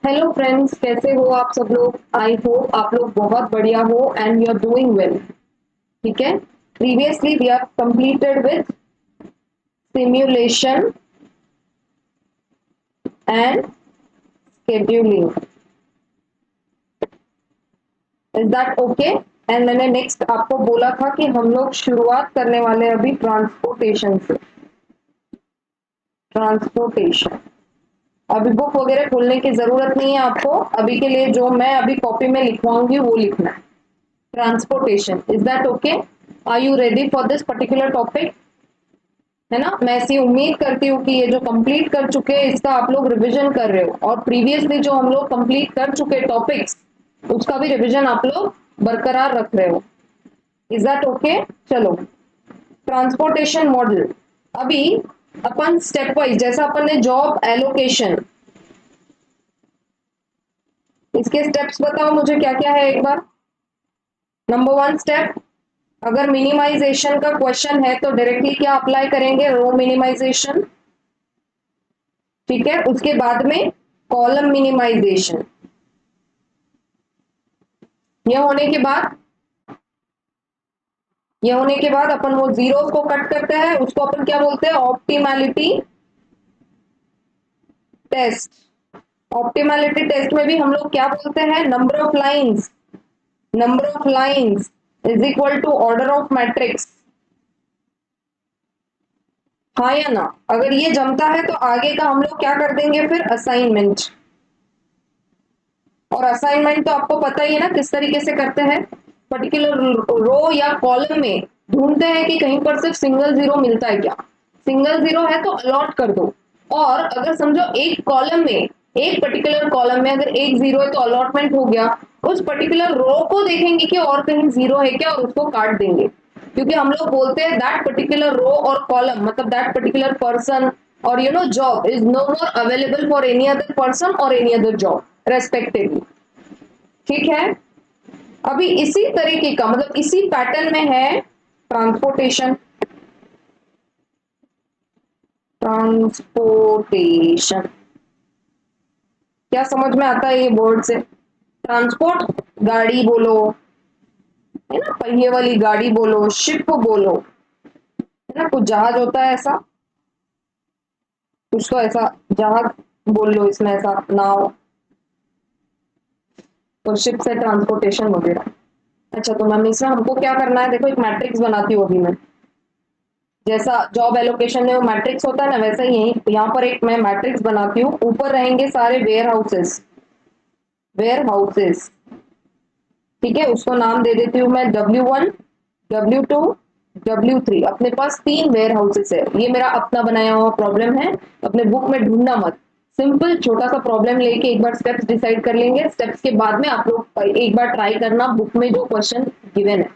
Hello friends, कैसे हो आप सब लोग। आई होप आप लोग बहुत बढ़िया हो and you are doing well. ठीक है। Previously we are completed with simulation and scheduling. Is that okay. And मैंने नेक्स्ट आपको बोला था कि हम लोग शुरुआत करने वाले हैं अभी ट्रांसपोर्टेशन से। ट्रांसपोर्टेशन। अभी बुक वगैरह खोलने की जरूरत नहीं है आपको। अभी के लिए जो मैं अभी कॉपी में लिखवाऊंगी वो लिखना है। Transportation, is that okay. Are you ready for this particular topic. है ना। मैं ऐसी उम्मीद करती हूँ कि ये जो कंप्लीट कर चुके हैं इसका आप लोग रिवीजन कर रहे हो, और प्रीवियसली जो हम लोग कंप्लीट कर चुके टॉपिक्स उसका भी रिवीजन आप लोग बरकरार रख रहे हो। Is that okay. चलो, ट्रांसपोर्टेशन मॉडल। अभी अपन स्टेप वाइज, जैसा अपन ने जॉब एलोकेशन, इसके स्टेप्स बताओ मुझे क्या क्या है एक बार। नंबर वन स्टेप, अगर मिनिमाइजेशन का क्वेश्चन है तो डायरेक्टली क्या अप्लाई करेंगे, रो मिनिमाइजेशन। ठीक है। उसके बाद में कॉलम मिनिमाइजेशन। यह होने के बाद अपन वो जीरो को कट करते हैं, उसको अपन क्या बोलते हैं, ऑप्टिमैलिटी टेस्ट। ऑप्टिमैलिटी टेस्ट में भी हम लोग क्या बोलते हैं, number of lines. Number of lines is equal to order of matrix. हाँ या ना। अगर ये जमता है तो आगे का हम लोग क्या कर देंगे फिर, असाइनमेंट। और असाइनमेंट तो आपको पता ही है ना किस तरीके से करते हैं। पर्टिकुलर रो या कॉलम में ढूंढते हैं कि कहीं पर सिर्फ सिंगल जीरो मिलता है क्या। सिंगल जीरो है तो अलॉट कर दो। और अगर समझो एक कॉलम में, एक पर्टिकुलर कॉलम में अगर एक जीरो है तो अलॉटमेंट हो गया। उस पर्टिकुलर रो को देखेंगे कि और कहीं जीरो है क्या, और उसको काट देंगे। क्योंकि हम लोग बोलते हैं दैट पर्टिकुलर रो और कॉलम, मतलब दैट पर्टिकुलर पर्सन और job is no more available for any other person और एनी अदर जॉब रेस्पेक्टिवली। ठीक है। अभी इसी तरीके का, मतलब इसी पैटर्न में है ट्रांसपोर्टेशन। ट्रांसपोर्टेशन क्या समझ में आता है ये वर्ड से। ट्रांसपोर्ट, गाड़ी बोलो, है ना, पहिए वाली गाड़ी बोलो, शिप बोलो, है ना। कुछ जहाज होता है ऐसा, कुछ तो ऐसा जहाज बोल लो, इसमें ऐसा नाव, और शिप से ट्रांसपोर्टेशन वगैरह। अच्छा, तो मैम इसमें हमको क्या करना है, देखो एक मैट्रिक्स बनाती हूँ अभी मैं। जैसा जॉब एलोकेशन में वो मैट्रिक्स होता है ना, वैसा ही यही यहाँ पर एक मैं मैट्रिक्स बनाती हूँ। ऊपर रहेंगे सारे वेयर हाउसेस। वेयर हाउसेस, ठीक है। उसको नाम दे देती हूँ मैं W1, W2, W3। अपने पास तीन वेयर हाउसेस है। ये मेरा अपना बनाया हुआ प्रॉब्लम है, अपने बुक में ढूंढना मत। सिंपल छोटा सा प्रॉब्लम लेके एक बार स्टेप्स डिसाइड कर लेंगे। स्टेप्स के बाद में आप लोग एक बार ट्राई करना बुक में जो क्वेश्चन गिवन है।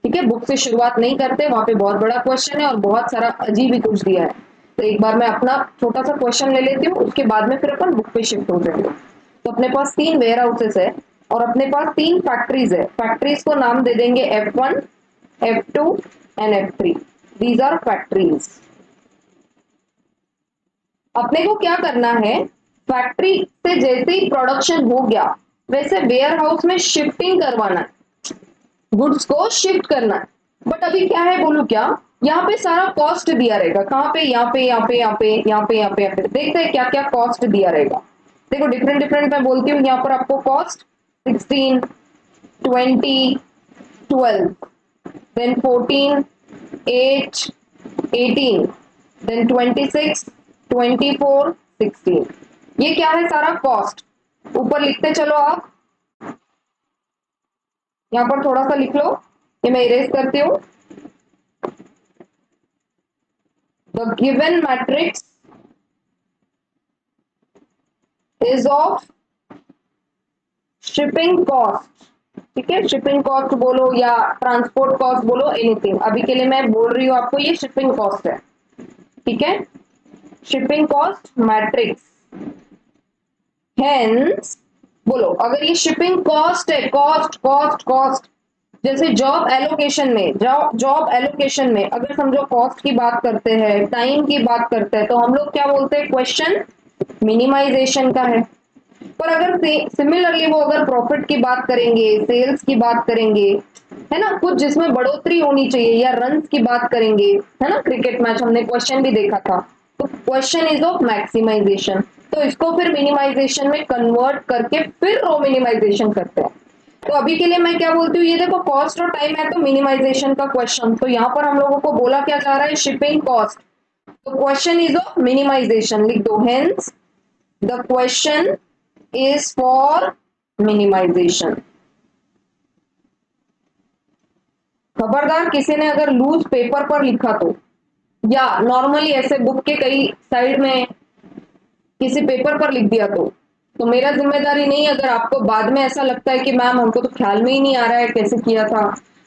ठीक है। बुक से शुरुआत नहीं करते, वहां पे बहुत बड़ा क्वेश्चन है और बहुत सारा अजीब ही कुछ दिया है। तो एक बार मैं अपना छोटा सा क्वेश्चन ले लेती हूँ, उसके बाद में फिर अपन बुक पे शिफ्ट हो जाएंगे। तो अपने पास तीन वेयर हाउसेस है और अपने पास तीन फैक्ट्रीज है। फैक्ट्रीज को नाम दे देंगे F1, F2 and F3। These are factories. अपने को क्या करना है, फैक्ट्री से जैसे ही प्रोडक्शन हो गया वैसे वेयर हाउस में शिफ्टिंग करवाना है, गुड्स को शिफ्ट करना है। बट अभी क्या है बोलू क्या, यहाँ पे सारा कॉस्ट दिया रहेगा। कहाँ पे, यहाँ पे, यहाँ पे, यहाँ पे, यहाँ पे, यहाँ पे, यहाँ पे। देखते हैं क्या क्या कॉस्ट दिया रहेगा। देखो डिफरेंट डिफरेंट मैं बोलती हूँ। यहाँ पर आपको कॉस्ट 16, 20, 12, देन 14, 8, 18, देन 26, 24, 16। ये क्या है, सारा कॉस्ट। ऊपर लिखते चलो आप। यहाँ पर थोड़ा सा लिख लो, ये मैं इरेज करती हूँ। The given matrix is of shipping cost। ठीक है। शिपिंग कॉस्ट बोलो या ट्रांसपोर्ट कॉस्ट बोलो, एनीथिंग। अभी के लिए मैं बोल रही हूँ आपको ये शिपिंग कॉस्ट है। ठीक है। Shipping cost matrix. हेंस बोलो, अगर ये शिपिंग कॉस्ट है, कॉस्ट कॉस्ट कॉस्ट, जैसे जॉब एलोकेशन में, जॉब एलोकेशन में अगर समझो कॉस्ट की बात करते हैं, टाइम की बात करते हैं, तो हम लोग क्या बोलते हैं, क्वेश्चन मिनिमाइजेशन का है। पर अगर सिमिलरली वो अगर प्रॉफिट की बात करेंगे, सेल्स की बात करेंगे, है ना, कुछ जिसमें बढ़ोतरी होनी चाहिए, या रन्स की बात करेंगे, है ना, क्रिकेट मैच हमने क्वेश्चन भी देखा था, तो क्वेश्चन इज ऑफ मैक्सिमाइजेशन, तो इसको फिर मिनिमाइजेशन में कन्वर्ट करके फिर रो मिनिमाइजेशन करते हैं। तो अभी के लिए मैं क्या बोलती हूँ, ये देखो कॉस्ट और टाइम है तो मिनिमाइजेशन का क्वेश्चन, तो यहाँ पर हम लोगों को बोला क्या जा रहा है, शिपिंग कॉस्ट, तो क्वेश्चन इज ऑफ मिनिमाइजेशन, लिख दो, hence the question is for minimization. खबरदार किसी ने अगर लूज पेपर पर लिखा तो, या नॉर्मली ऐसे बुक के कई साइड में किसी पेपर पर लिख दिया तो मेरा जिम्मेदारी नहीं। अगर आपको बाद में ऐसा लगता है कि मैम हमको तो ख्याल में ही नहीं आ रहा है कैसे किया था,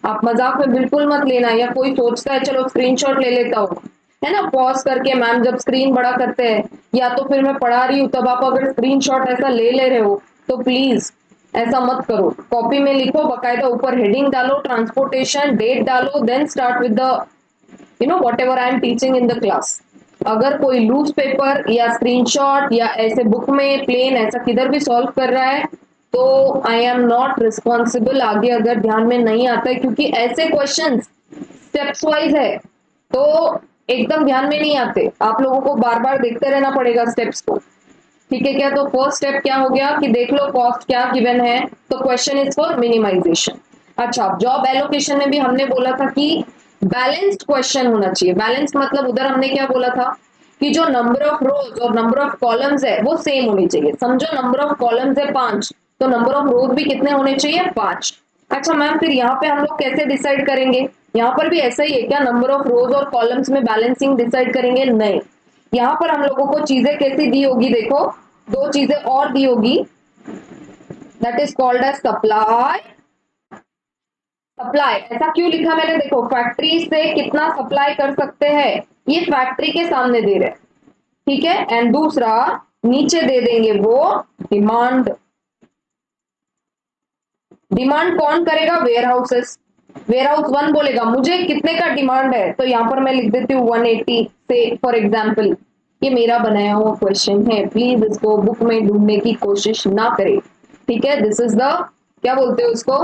आप मजाक में बिल्कुल मत लेना, या कोई सोचता है चलो स्क्रीनशॉट ले लेता हूँ, है ना, पॉज करके मैम जब स्क्रीन बड़ा करते हैं या तो फिर मैं पढ़ा रही हूँ तब आप अगर स्क्रीनशॉट ऐसा ले रहे हो तो प्लीज ऐसा मत करो। कॉपी में लिखो, बकायदा ऊपर हेडिंग डालो, ट्रांसपोर्टेशन डेट डालो, then start with the whatever I am teaching in the class. अगर कोई लूज पेपर या स्क्रीनशॉट या ऐसे बुक में प्लेन ऐसा किधर भी सॉल्व कर रहा है तो आई एम नॉट रिस्पॉन्सिबल, आगे अगर ध्यान में नहीं आता है, क्योंकि ऐसे क्वेश्चन स्टेप्स वाइज है तो एकदम ध्यान में नहीं आते, आप लोगों को बार बार देखते रहना पड़ेगा स्टेप्स को। ठीक है क्या, तो फर्स्ट स्टेप क्या हो गया कि देख लो कॉस्ट क्या गिवन है, तो क्वेश्चन इज फॉर मिनिमाइजेशन। अच्छा, जॉब एलोकेशन में भी हमने बोला था कि बैलेंस्ड क्वेश्चन होना चाहिए। बैलेंस्ड मतलब उधर हमने क्या बोला था कि जो नंबर ऑफ रोज और नंबर ऑफ कॉलम्स है वो सेम होनी चाहिए। समझो नंबर ऑफ कॉलम्स है 5, तो नंबर ऑफ रोज भी कितने होने चाहिए, 5। अच्छा मैम, फिर यहाँ पे हम लोग कैसे डिसाइड करेंगे, यहाँ पर भी ऐसा ही है क्या, नंबर ऑफ रोज और कॉलम्स में बैलेंसिंग डिसाइड करेंगे, नहीं। यहाँ पर हम लोगों को चीजें कैसी दी होगी, देखो दो चीजें और दी होगी, that is called as supply. Supply ऐसा क्यों लिखा मैंने, देखो फैक्ट्री से कितना सप्लाई कर सकते हैं ये फैक्ट्री के सामने दे रहे, ठीक है, एंड दूसरा नीचे दे देंगे वो डिमांड। डिमांड कौन करेगा, वेयर हाउसेस। वेयर हाउस 1 बोलेगा मुझे कितने का डिमांड है, तो यहां पर मैं लिख देती हूँ 180 से, फॉर एग्जाम्पल ये मेरा बनाया हुआ क्वेश्चन है, प्लीज इसको बुक में ढूंढने की कोशिश ना करें, ठीक है। दिस इज द, क्या बोलते हो उसको,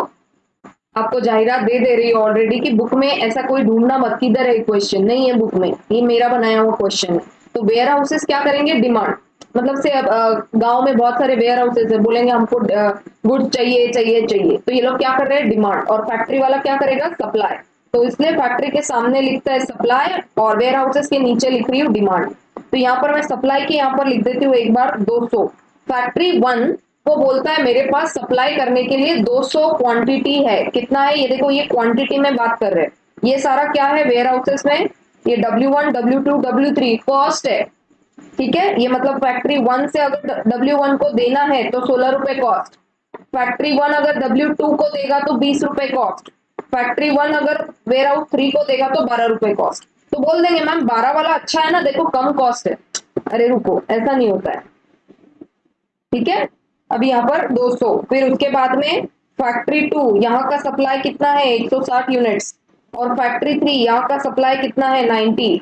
आपको जाहिरात दे रही है ऑलरेडी कि बुक में ऐसा कोई ढूंढना मत, किधर है क्वेश्चन, नहीं है बुक में, ये मेरा बनाया हुआ क्वेश्चन है। तो वेयर हाउसेस क्या करेंगे, डिमांड, मतलब से गांव में बहुत सारे वेयर हाउसेस है, बोलेंगे हमको गुड चाहिए चाहिए चाहिए, तो ये लोग क्या कर रहे हैं, डिमांड, और फैक्ट्री वाला क्या करेगा, सप्लाई। तो इसलिए फैक्ट्री के सामने लिखता है सप्लाई और वेयर हाउसेस के नीचे लिख रही हूँ डिमांड। तो यहाँ पर मैं सप्लाई की यहाँ पर लिख देती हूँ एक बार 200। फैक्ट्री 1 वो बोलता है मेरे पास सप्लाई करने के लिए 200 क्वांटिटी है, कितना है ये देखो, ये क्वांटिटी में बात कर रहे हैं, ये सारा क्या है वेयर हाउसेस में, ये W1 W2 W3 कॉस्ट है, ठीक है। ये मतलब फैक्ट्री 1 से अगर W1 को देना है तो 16 रुपए कॉस्ट, फैक्ट्री 1 अगर W2 को देगा तो 20 रुपए कॉस्ट, फैक्ट्री 1 अगर वेयर हाउस 3 को देगा तो 12 रुपए कॉस्ट। तो बोल देंगे मैम 12 वाला अच्छा है ना, देखो कम कॉस्ट है, अरे रुको ऐसा नहीं होता है, ठीक है। अब यहाँ पर 200, फिर उसके बाद में फैक्ट्री 2 यहाँ का सप्लाई कितना है 160 यूनिट्स, और फैक्ट्री 3 यहाँ का सप्लाई कितना है 90।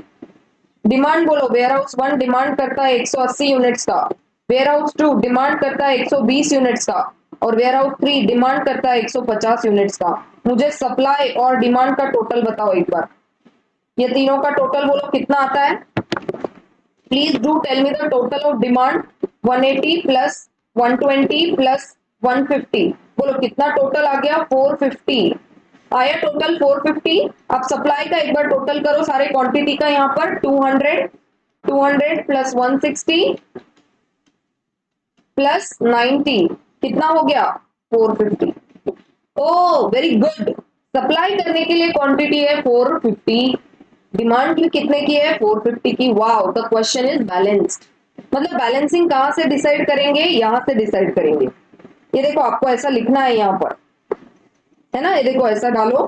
डिमांड बोलो, वेयर हाउस 1 डिमांड करता है 180 यूनिट्स का, वेयर हाउस 2 डिमांड करता है 120 यूनिट्स का, और वेयर हाउस 3 डिमांड करता है 150 यूनिट्स का। मुझे सप्लाई और डिमांड का टोटल बताओ एक बार, ये तीनों का टोटल बोलो कितना आता है, please do tell me the total of demand. 180 plus 120 plus 150, बोलो कितना टोटल आ गया, 450 आया टोटल, 450। अब सप्लाई का एक बार टोटल करो सारे क्वांटिटी का, यहाँ पर 200 प्लस 160 प्लस 90 कितना हो गया, 450। ओ वेरी गुड, सप्लाई करने के लिए क्वांटिटी है 450, डिमांड भी कितने की है 450 की, wow the question is balanced. मतलब बैलेंसिंग कहां से डिसाइड करेंगे, यहां से डिसाइड करेंगे। ये देखो आपको ऐसा लिखना है यहाँ पर, है ना, ये देखो ऐसा डालो,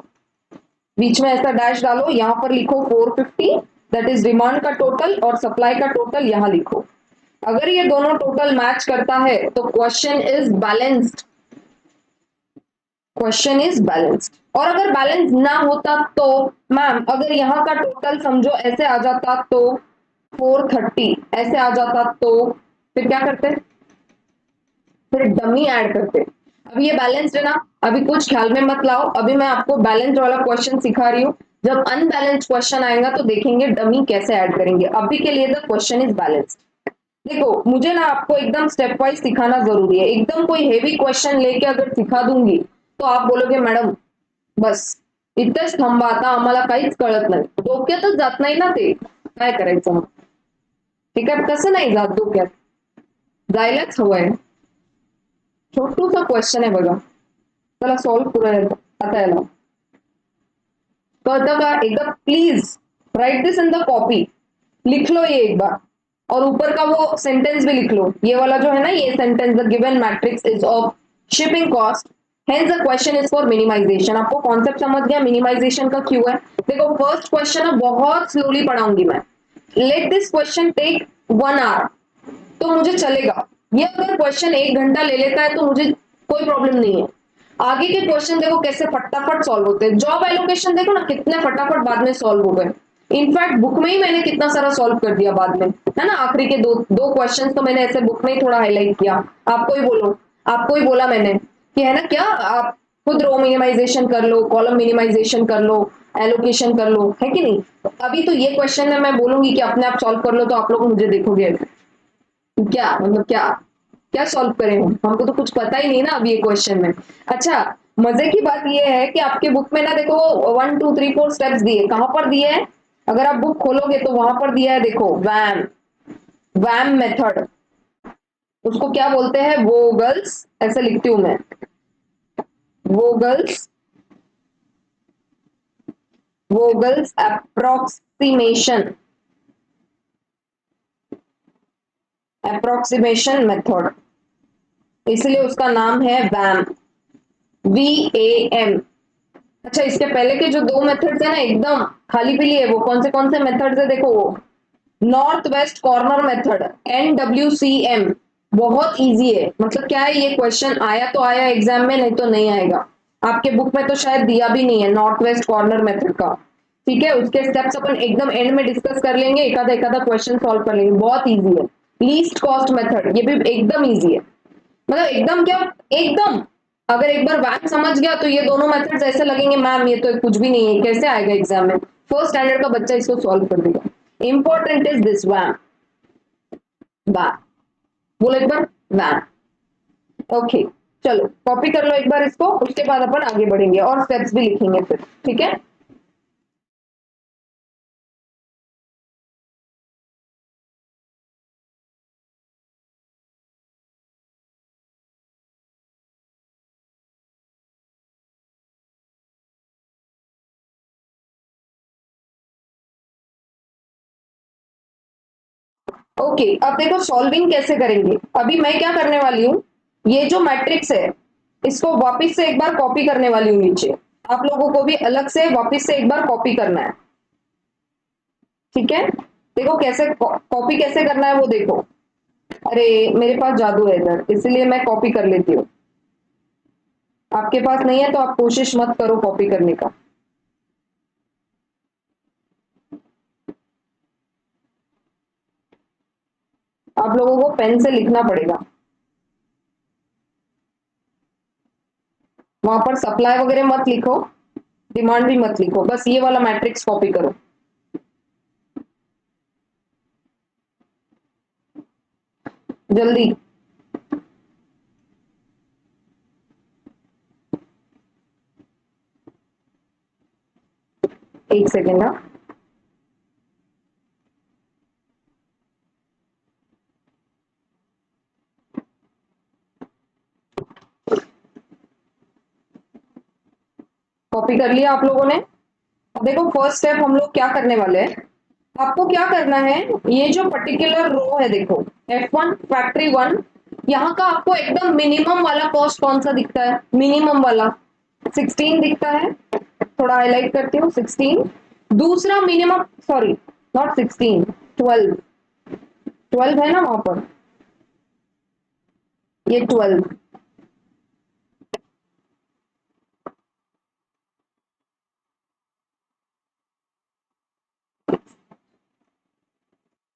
बीच में ऐसा डैश डालो, यहाँ पर लिखो 450, दैट इज डिमांड का टोटल, और सप्लाई का टोटल यहाँ लिखो। अगर ये दोनों टोटल मैच करता है तो question is balanced, question is balanced. और अगर बैलेंस ना होता तो मैम, अगर यहाँ का टोटल समझो ऐसे आ जाता तो 430 ऐसे आ जाता तो फिर क्या करते, फिर डमी ऐड करते। अभी ये बैलेंस्ड है ना, अभी कुछ ख्याल में मत लाओ, अभी मैं आपको बैलेंस्ड वाला क्वेश्चन सिखा रही हूँ। जब अनबैलेंस्ड क्वेश्चन आएगा तो देखेंगे डमी कैसे ऐड करेंगे। अभी के लिए द क्वेश्चन इज बैलेंस्ड। देखो मुझे ना आपको एकदम स्टेप वाइज सिखाना जरूरी है, एकदम कोई हेवी क्वेश्चन लेके अगर सिखा दूंगी तो आप बोलोगे मैडम बस इथंच थांबा आता, आम्हाला काहीच कळत नाही, डोक्यातच जात नाही ना ते, काय करायचं मग? ठीक आहे, कसं नाही जात डोक्यात, जायलाच हवंय. छोटूसा क्वेश्चन आहे बघा, चला सॉल्व करूया आता याला. कळतं का? एकदम please right this in the copy, लिख लो ये एक बार, और ऊपर का वो सेंटेंस भी लिख लो, ये वाला जो है ना, ये sentence, the given matrix is of shipping cost, hence the question is for minimization. आपको कॉन्सेप्ट समझ गया मिनिमाइजेशन का क्यों है? देखो फर्स्ट क्वेश्चन है, बहुत स्लोली पढ़ाऊंगी मैं. Let this question take 1 hour, तो मुझे चलेगा. ये अगर क्वेश्चन 1 घंटा ले लेता है तो मुझे कोई प्रॉब्लम नहीं है. आगे के क्वेश्चन देखो कैसे फटाफट सॉल्व होते हैं. जॉब एलोकेशन देखो ना कितने फटाफट बाद में सॉल्व हो गए. इनफैक्ट बुक में ही मैंने कितना सारा सॉल्व कर दिया बाद में, है ना. आखिरी के दो दो क्वेश्चन तो मैंने ऐसे बुक में ही थोड़ा हाईलाइट किया. आपको ही बोला मैंने कि है ना, क्या आप खुद रो मिनिमाइजेशन कर लो, कॉलम मिनिमाइजेशन कर लो, एलोकेशन कर लो, है कि नहीं. तो अभी तो ये क्वेश्चन में मैं बोलूंगी कि अपने आप सॉल्व कर लो तो आप लोग मुझे देखोगे क्या, मतलब क्या क्या सॉल्व करें हमको तो कुछ पता ही नहीं ना अभी ये क्वेश्चन में. अच्छा, मजे की बात ये है कि आपके बुक में ना देखो 1 2 3 4 स्टेप्स दिए, कहां पर दिए हैं? अगर आप बुक खोलोगे तो वहां पर दिया है, देखो वैम, वैम मेथड, उसको क्या बोलते हैं? वोगल्स, ऐसे लिखती हूं मैं, वोगल्स, वोगल्स अप्रोक्सीमेशन, अप्रोक्सीमेशन मेथड, इसलिए उसका नाम है वैम, VAM. अच्छा, इसके पहले के जो दो मेथड्स है ना एकदम खाली पीली है, वो कौन से मेथड्स है देखो, वो north west corner method, NWCM, बहुत इजी है. मतलब क्या है, ये क्वेश्चन आया तो आया एग्जाम में, नहीं तो नहीं आएगा. आपके बुक में तो शायद दिया भी नहीं है नॉर्थ वेस्ट कॉर्नर मेथड का. ठीक है, उसके स्टेप्स अपन एकदम एंड में डिस्कस कर लेंगे, एक आधा क्वेश्चन सॉल्व कर लेंगे, बहुत इजी है. लीस्ट कॉस्ट मेथड, ये भी एकदम इजी है. मतलब एकदम क्या, एकदम, अगर एक बार वैम समझ गया तो ये दोनों मेथड्स ऐसे लगेंगे मैम ये तो कुछ भी नहीं है, कैसे आएगा एग्जाम में. फर्स्ट स्टैंडर्ड का बच्चा इसको सॉल्व कर देगा. इंपॉर्टेंट इज दिस वैम, वैम, बोलो एक बार वैम. ओके, चलो कॉपी कर लो एक बार इसको, उसके बाद अपन आगे बढ़ेंगे और स्टेप्स भी लिखेंगे फिर. ठीक है, ओके. अब देखो सॉल्विंग कैसे करेंगे. अभी मैं क्या करने वाली हूँ, ये जो मैट्रिक्स है इसको वापस से एक बार कॉपी करने वाली हूँ नीचे. आप लोगों को भी अलग से वापस से एक बार कॉपी करना है. ठीक है, देखो कैसे कॉपी कैसे करना है वो देखो. अरे मेरे पास जादू है इधर, इसलिए मैं कॉपी कर लेती हूँ. आपके पास नहीं है तो आप कोशिश मत करो कॉपी करने का. आप लोगों को पेन से लिखना पड़ेगा. वहां पर सप्लाई वगैरह मत लिखो, डिमांड भी मत लिखो, बस ये वाला मैट्रिक्स कॉपी करो. जल्दी. एक सेकेंड ना. कॉपी कर लिया आप लोगों ने. अब देखो फर्स्ट स्टेप हम लोग क्या करने वाले हैं. आपको क्या करना है, ये जो पर्टिकुलर रो है देखो, F1 फैक्ट्री 1, यहाँ का आपको एकदम मिनिमम वाला कॉस्ट कौन सा दिखता है? मिनिमम वाला 16 दिखता है. थोड़ा हाईलाइट करती हूँ 16. दूसरा मिनिमम, सॉरी नॉट 16, 12, 12 है ना वहां पर, ये 12.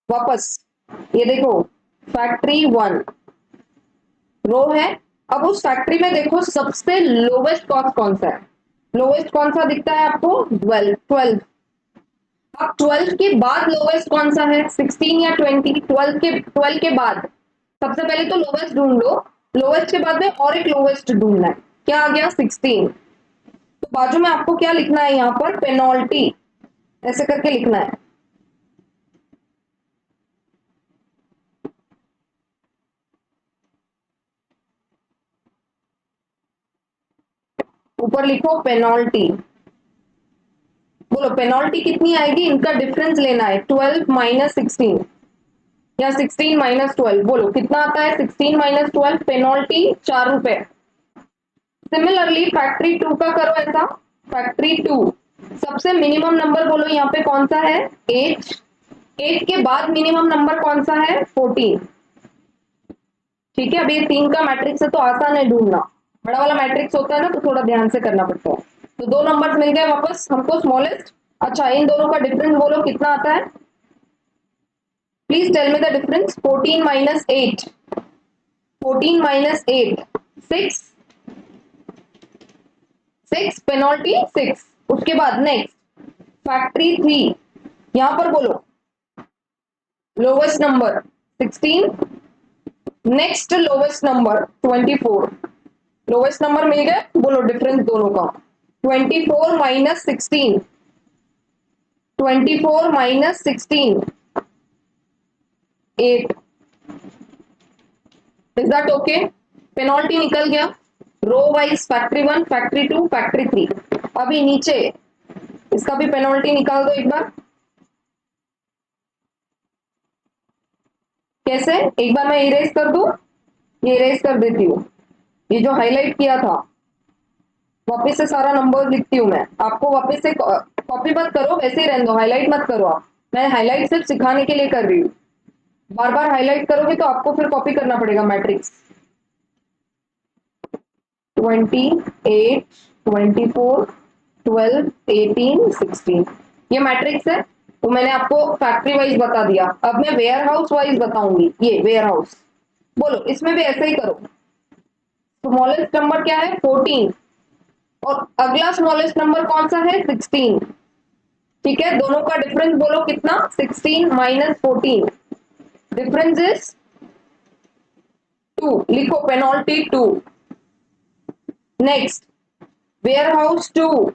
वापस ये देखो फैक्ट्री 1, रो है। अब उस फैक्ट्री में देखो सबसे लोवेस्ट कॉस्ट कौन सा है, लोवेस्ट कौन सा दिखता है आपको, 12। अब 12 के बाद लोवेस्ट कौन सा है, 16 या 20, 12 के बाद सबसे पहले तो लोवेस्ट ढूंढ लो, लोवेस्ट के बाद में और एक लोवेस्ट ढूंढना है, क्या आ गया 16। तो बाजू में आपको क्या लिखना है यहाँ पर, पेनल्टी, ऐसे करके लिखना है। ऊपर लिखो पेनल्टी, बोलो पेनल्टी कितनी आएगी, इनका डिफरेंस लेना है, 12 माइनस 16 या 16 माइनस 12, बोलो कितना आता है, 16 माइनस 12, पेनल्टी 4 रुपए। सिमिलरली फैक्ट्री 2 का करो ऐसा, फैक्ट्री 2 सबसे मिनिमम नंबर बोलो यहाँ पे कौन सा है, 8, 8 के बाद मिनिमम नंबर कौन सा है, 14। ठीक है, अभी ये 3 का मैट्रिक्स है तो आसान है ढूंढना, बड़ा वाला मैट्रिक्स होता है ना तो थोड़ा ध्यान से करना पड़ता है। तो 2 नंबर्स मिल गए वापस हमको स्मॉलेस्ट। अच्छा इन दोनों का डिफरेंस बोलो कितना आता है, please tell me the difference, 14 minus 8, 14 minus 8, 6, 6 penalty 6। उसके बाद नेक्स्ट फैक्ट्री 3, यहां पर बोलो lowest number 16, next lowest number 24, lowest number मिल गया, बोलो डिफरेंस दोनों का, 24 minus 16, 24 minus 16, 8। Is that okay, penalty निकल गया, row wise factory 1, factory 2, factory 3। अभी नीचे इसका भी पेनल्टी निकाल दो एक बार, कैसे, एक बार मैं इरेज कर दूं, ये इरेज कर देती हूँ, ये जो हाईलाइट किया था वापस से सारा नंबर लिखती हूँ मैं, आपको वापस से कॉपी मत करो, वैसे ही रहने दो, हाईलाइट मत करो आप, मैं हाईलाइट सिर्फ सिखाने के लिए कर रही हूँ, बार बार हाईलाइट करोगे तो आपको फिर कॉपी करना पड़ेगा मैट्रिक्स। 28, 24, 12, 18, 16, ये मैट्रिक्स है। तो मैंने आपको फैक्ट्री वाइज बता दिया, अब मैं वेयर हाउस वाइज बताऊंगी, ये वेयर हाउस, बोलो इसमें भी ऐसा ही करो, स्मॉलेस्ट नंबर क्या है 14 और अगला स्मॉलेस्ट नंबर कौन सा है 16। ठीक है, दोनों का डिफरेंस बोलो कितना, 16 माइनस 14, डिफरेंस इज 2, लिखो penalty 2। Next warehouse 2,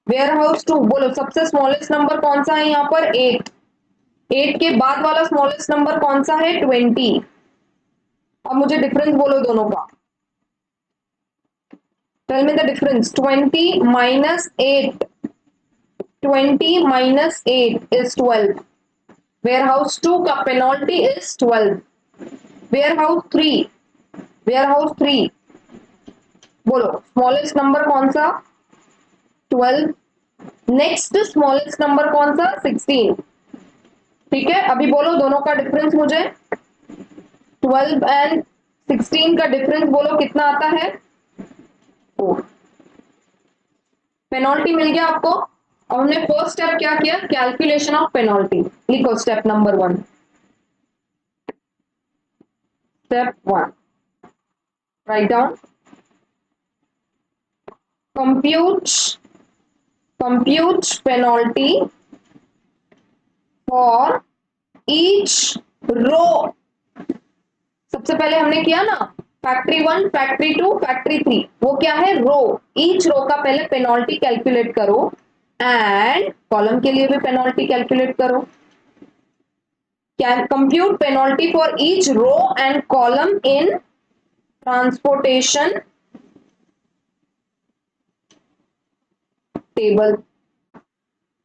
warehouse 2 बोलो सबसे स्मॉलेस्ट नंबर कौन सा है यहाँ पर 8, 8 के बाद वाला स्मॉलेस्ट नंबर कौन सा है 20। अब मुझे डिफरेंस बोलो दोनों का, tell me the difference, 20 minus 8, 20 minus 8 is 12, warehouse 2 का पेनल्टी is 12, warehouse 3, warehouse 3 बोलो स्मॉलेस्ट नंबर कौन सा 12, नेक्स्ट स्मॉलेस्ट नंबर कौन सा 16। ठीक है, अभी बोलो दोनों का डिफरेंस मुझे, 12 एंड 16 का डिफरेंस बोलो कितना आता है 4, पेनल्टी मिल गया आपको। अब हमने फर्स्ट स्टेप क्या किया, कैलकुलेशन ऑफ पेनल्टी, लिखो step number 1, step 1 write down, compute penalty for each row। सबसे पहले हमने किया ना फैक्ट्री 1, फैक्ट्री 2, फैक्ट्री 3, वो क्या है रो, ईच रो का पहले पेनल्टी कैलकुलेट करो एंड कॉलम के लिए भी पेनल्टी कैलकुलेट करो। Can compute penalty for each row and column in transportation table,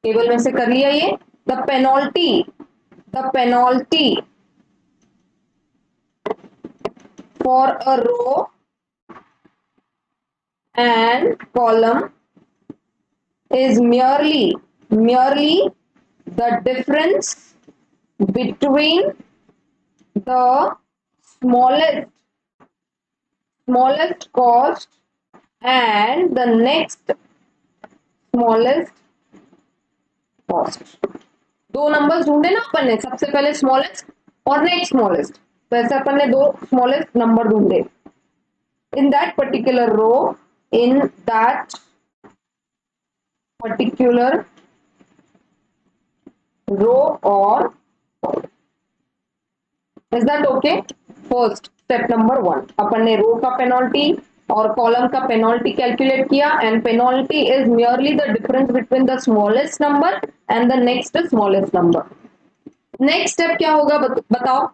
table में से कर लिया ये, the penalty for a row and column is merely the difference between the smallest cost and the next smallest cost। दो numbers ढूंढे ना अपन ने, सबसे पहले स्मॉलेस्ट और नेक्स्ट स्मॉलेस्ट, तो ऐसे अपन ने दो स्मॉलेस्ट नंबर ढूंढे in that particular row, in that particular row और is that okay. First step number 1, अपन ने रो का पेनल्टी और कॉलम का पेनल्टी कैलकुलेट किया and penalty is merely the difference between the smallest number and the next smallest number. Next step क्या होगा बताओ,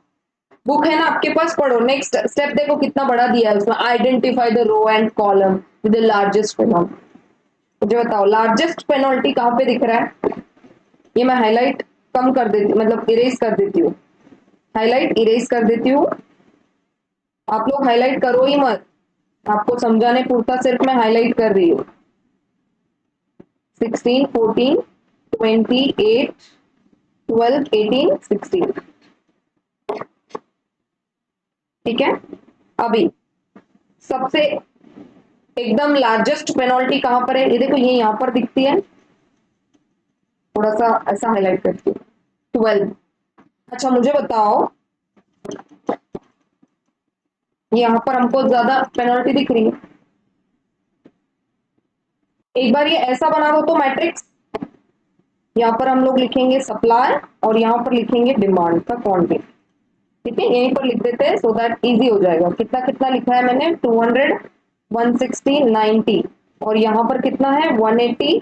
बुक है ना आपके पास, पढ़ो। नेक्स्ट स्टेप देखो कितना बड़ा दिया है उसमें, identify the row and column with the largest penalty. मुझे बताओ लार्जेस्ट पेनल्टी कहां पे दिख रहा है, ये मैं हाईलाइट कम कर देती, मतलब इरेज कर देती हूँ, हाईलाइट इरेज कर देती हूँ। आप लोग हाईलाइट करो ही मत, आपको समझाने पूरता सिर्फ मैं हाईलाइट कर रही हूँ। 16, 14, 28, 12, 18, 16, ठीक है। अभी सबसे एकदम लार्जेस्ट पेनल्टी कहां पर है, ये देखो ये यहां पर दिखती है, थोड़ा सा ऐसा हाईलाइट करती हूँ, 12। अच्छा मुझे बताओ, यहां पर हमको ज्यादा पेनल्टी दिख रही है, एक बार ये ऐसा बना दो तो मैट्रिक्स, यहाँ पर हम लोग लिखेंगे सप्लाई और यहाँ पर लिखेंगे डिमांड का क्वांटिटी, ठीक है, यहीं पर लिख देते हैं सो दैट इजी हो जाएगा। कितना कितना लिखा है मैंने, 200, 160, 90 और यहाँ पर कितना है 180,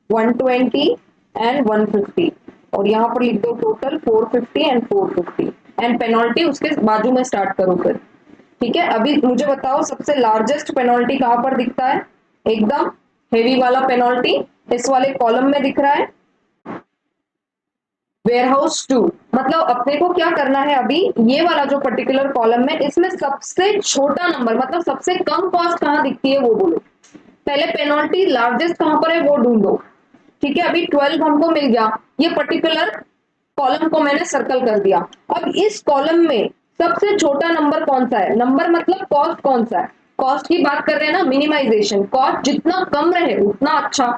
120 एंड 150 और यहाँ पर लिख दो टोटल 450 एंड 450 एंड पेनल्टी उसके बाजू में स्टार्ट करो फिर, ठीक है। अभी मुझे बताओ सबसे लार्जेस्ट पेनल्टी कहां पर दिखता है, एकदम हेवी वाला पेनल्टी इस वाले कॉलम में दिख रहा है, वेयरहाउस 2। मतलब अपने को क्या करना है अभी, ये वाला जो पर्टिकुलर कॉलम में इसमें सबसे छोटा नंबर मतलब सबसे कम कॉस्ट कहां दिखती है वो बोलो, पहले पेनल्टी लार्जेस्ट कहां पर है वो ढूंढो, ठीक है। अभी 12 हमको मिल गया, ये पर्टिकुलर कॉलम को मैंने सर्कल कर दिया। अब इस कॉलम में सबसे छोटा नंबर कौन सा है, नंबर मतलब कॉस्ट कौन सा है, कॉस्ट की बात कर रहे हैं ना, मिनिमाइजेशन, कॉस्ट जितना कम रहे उतना अच्छा।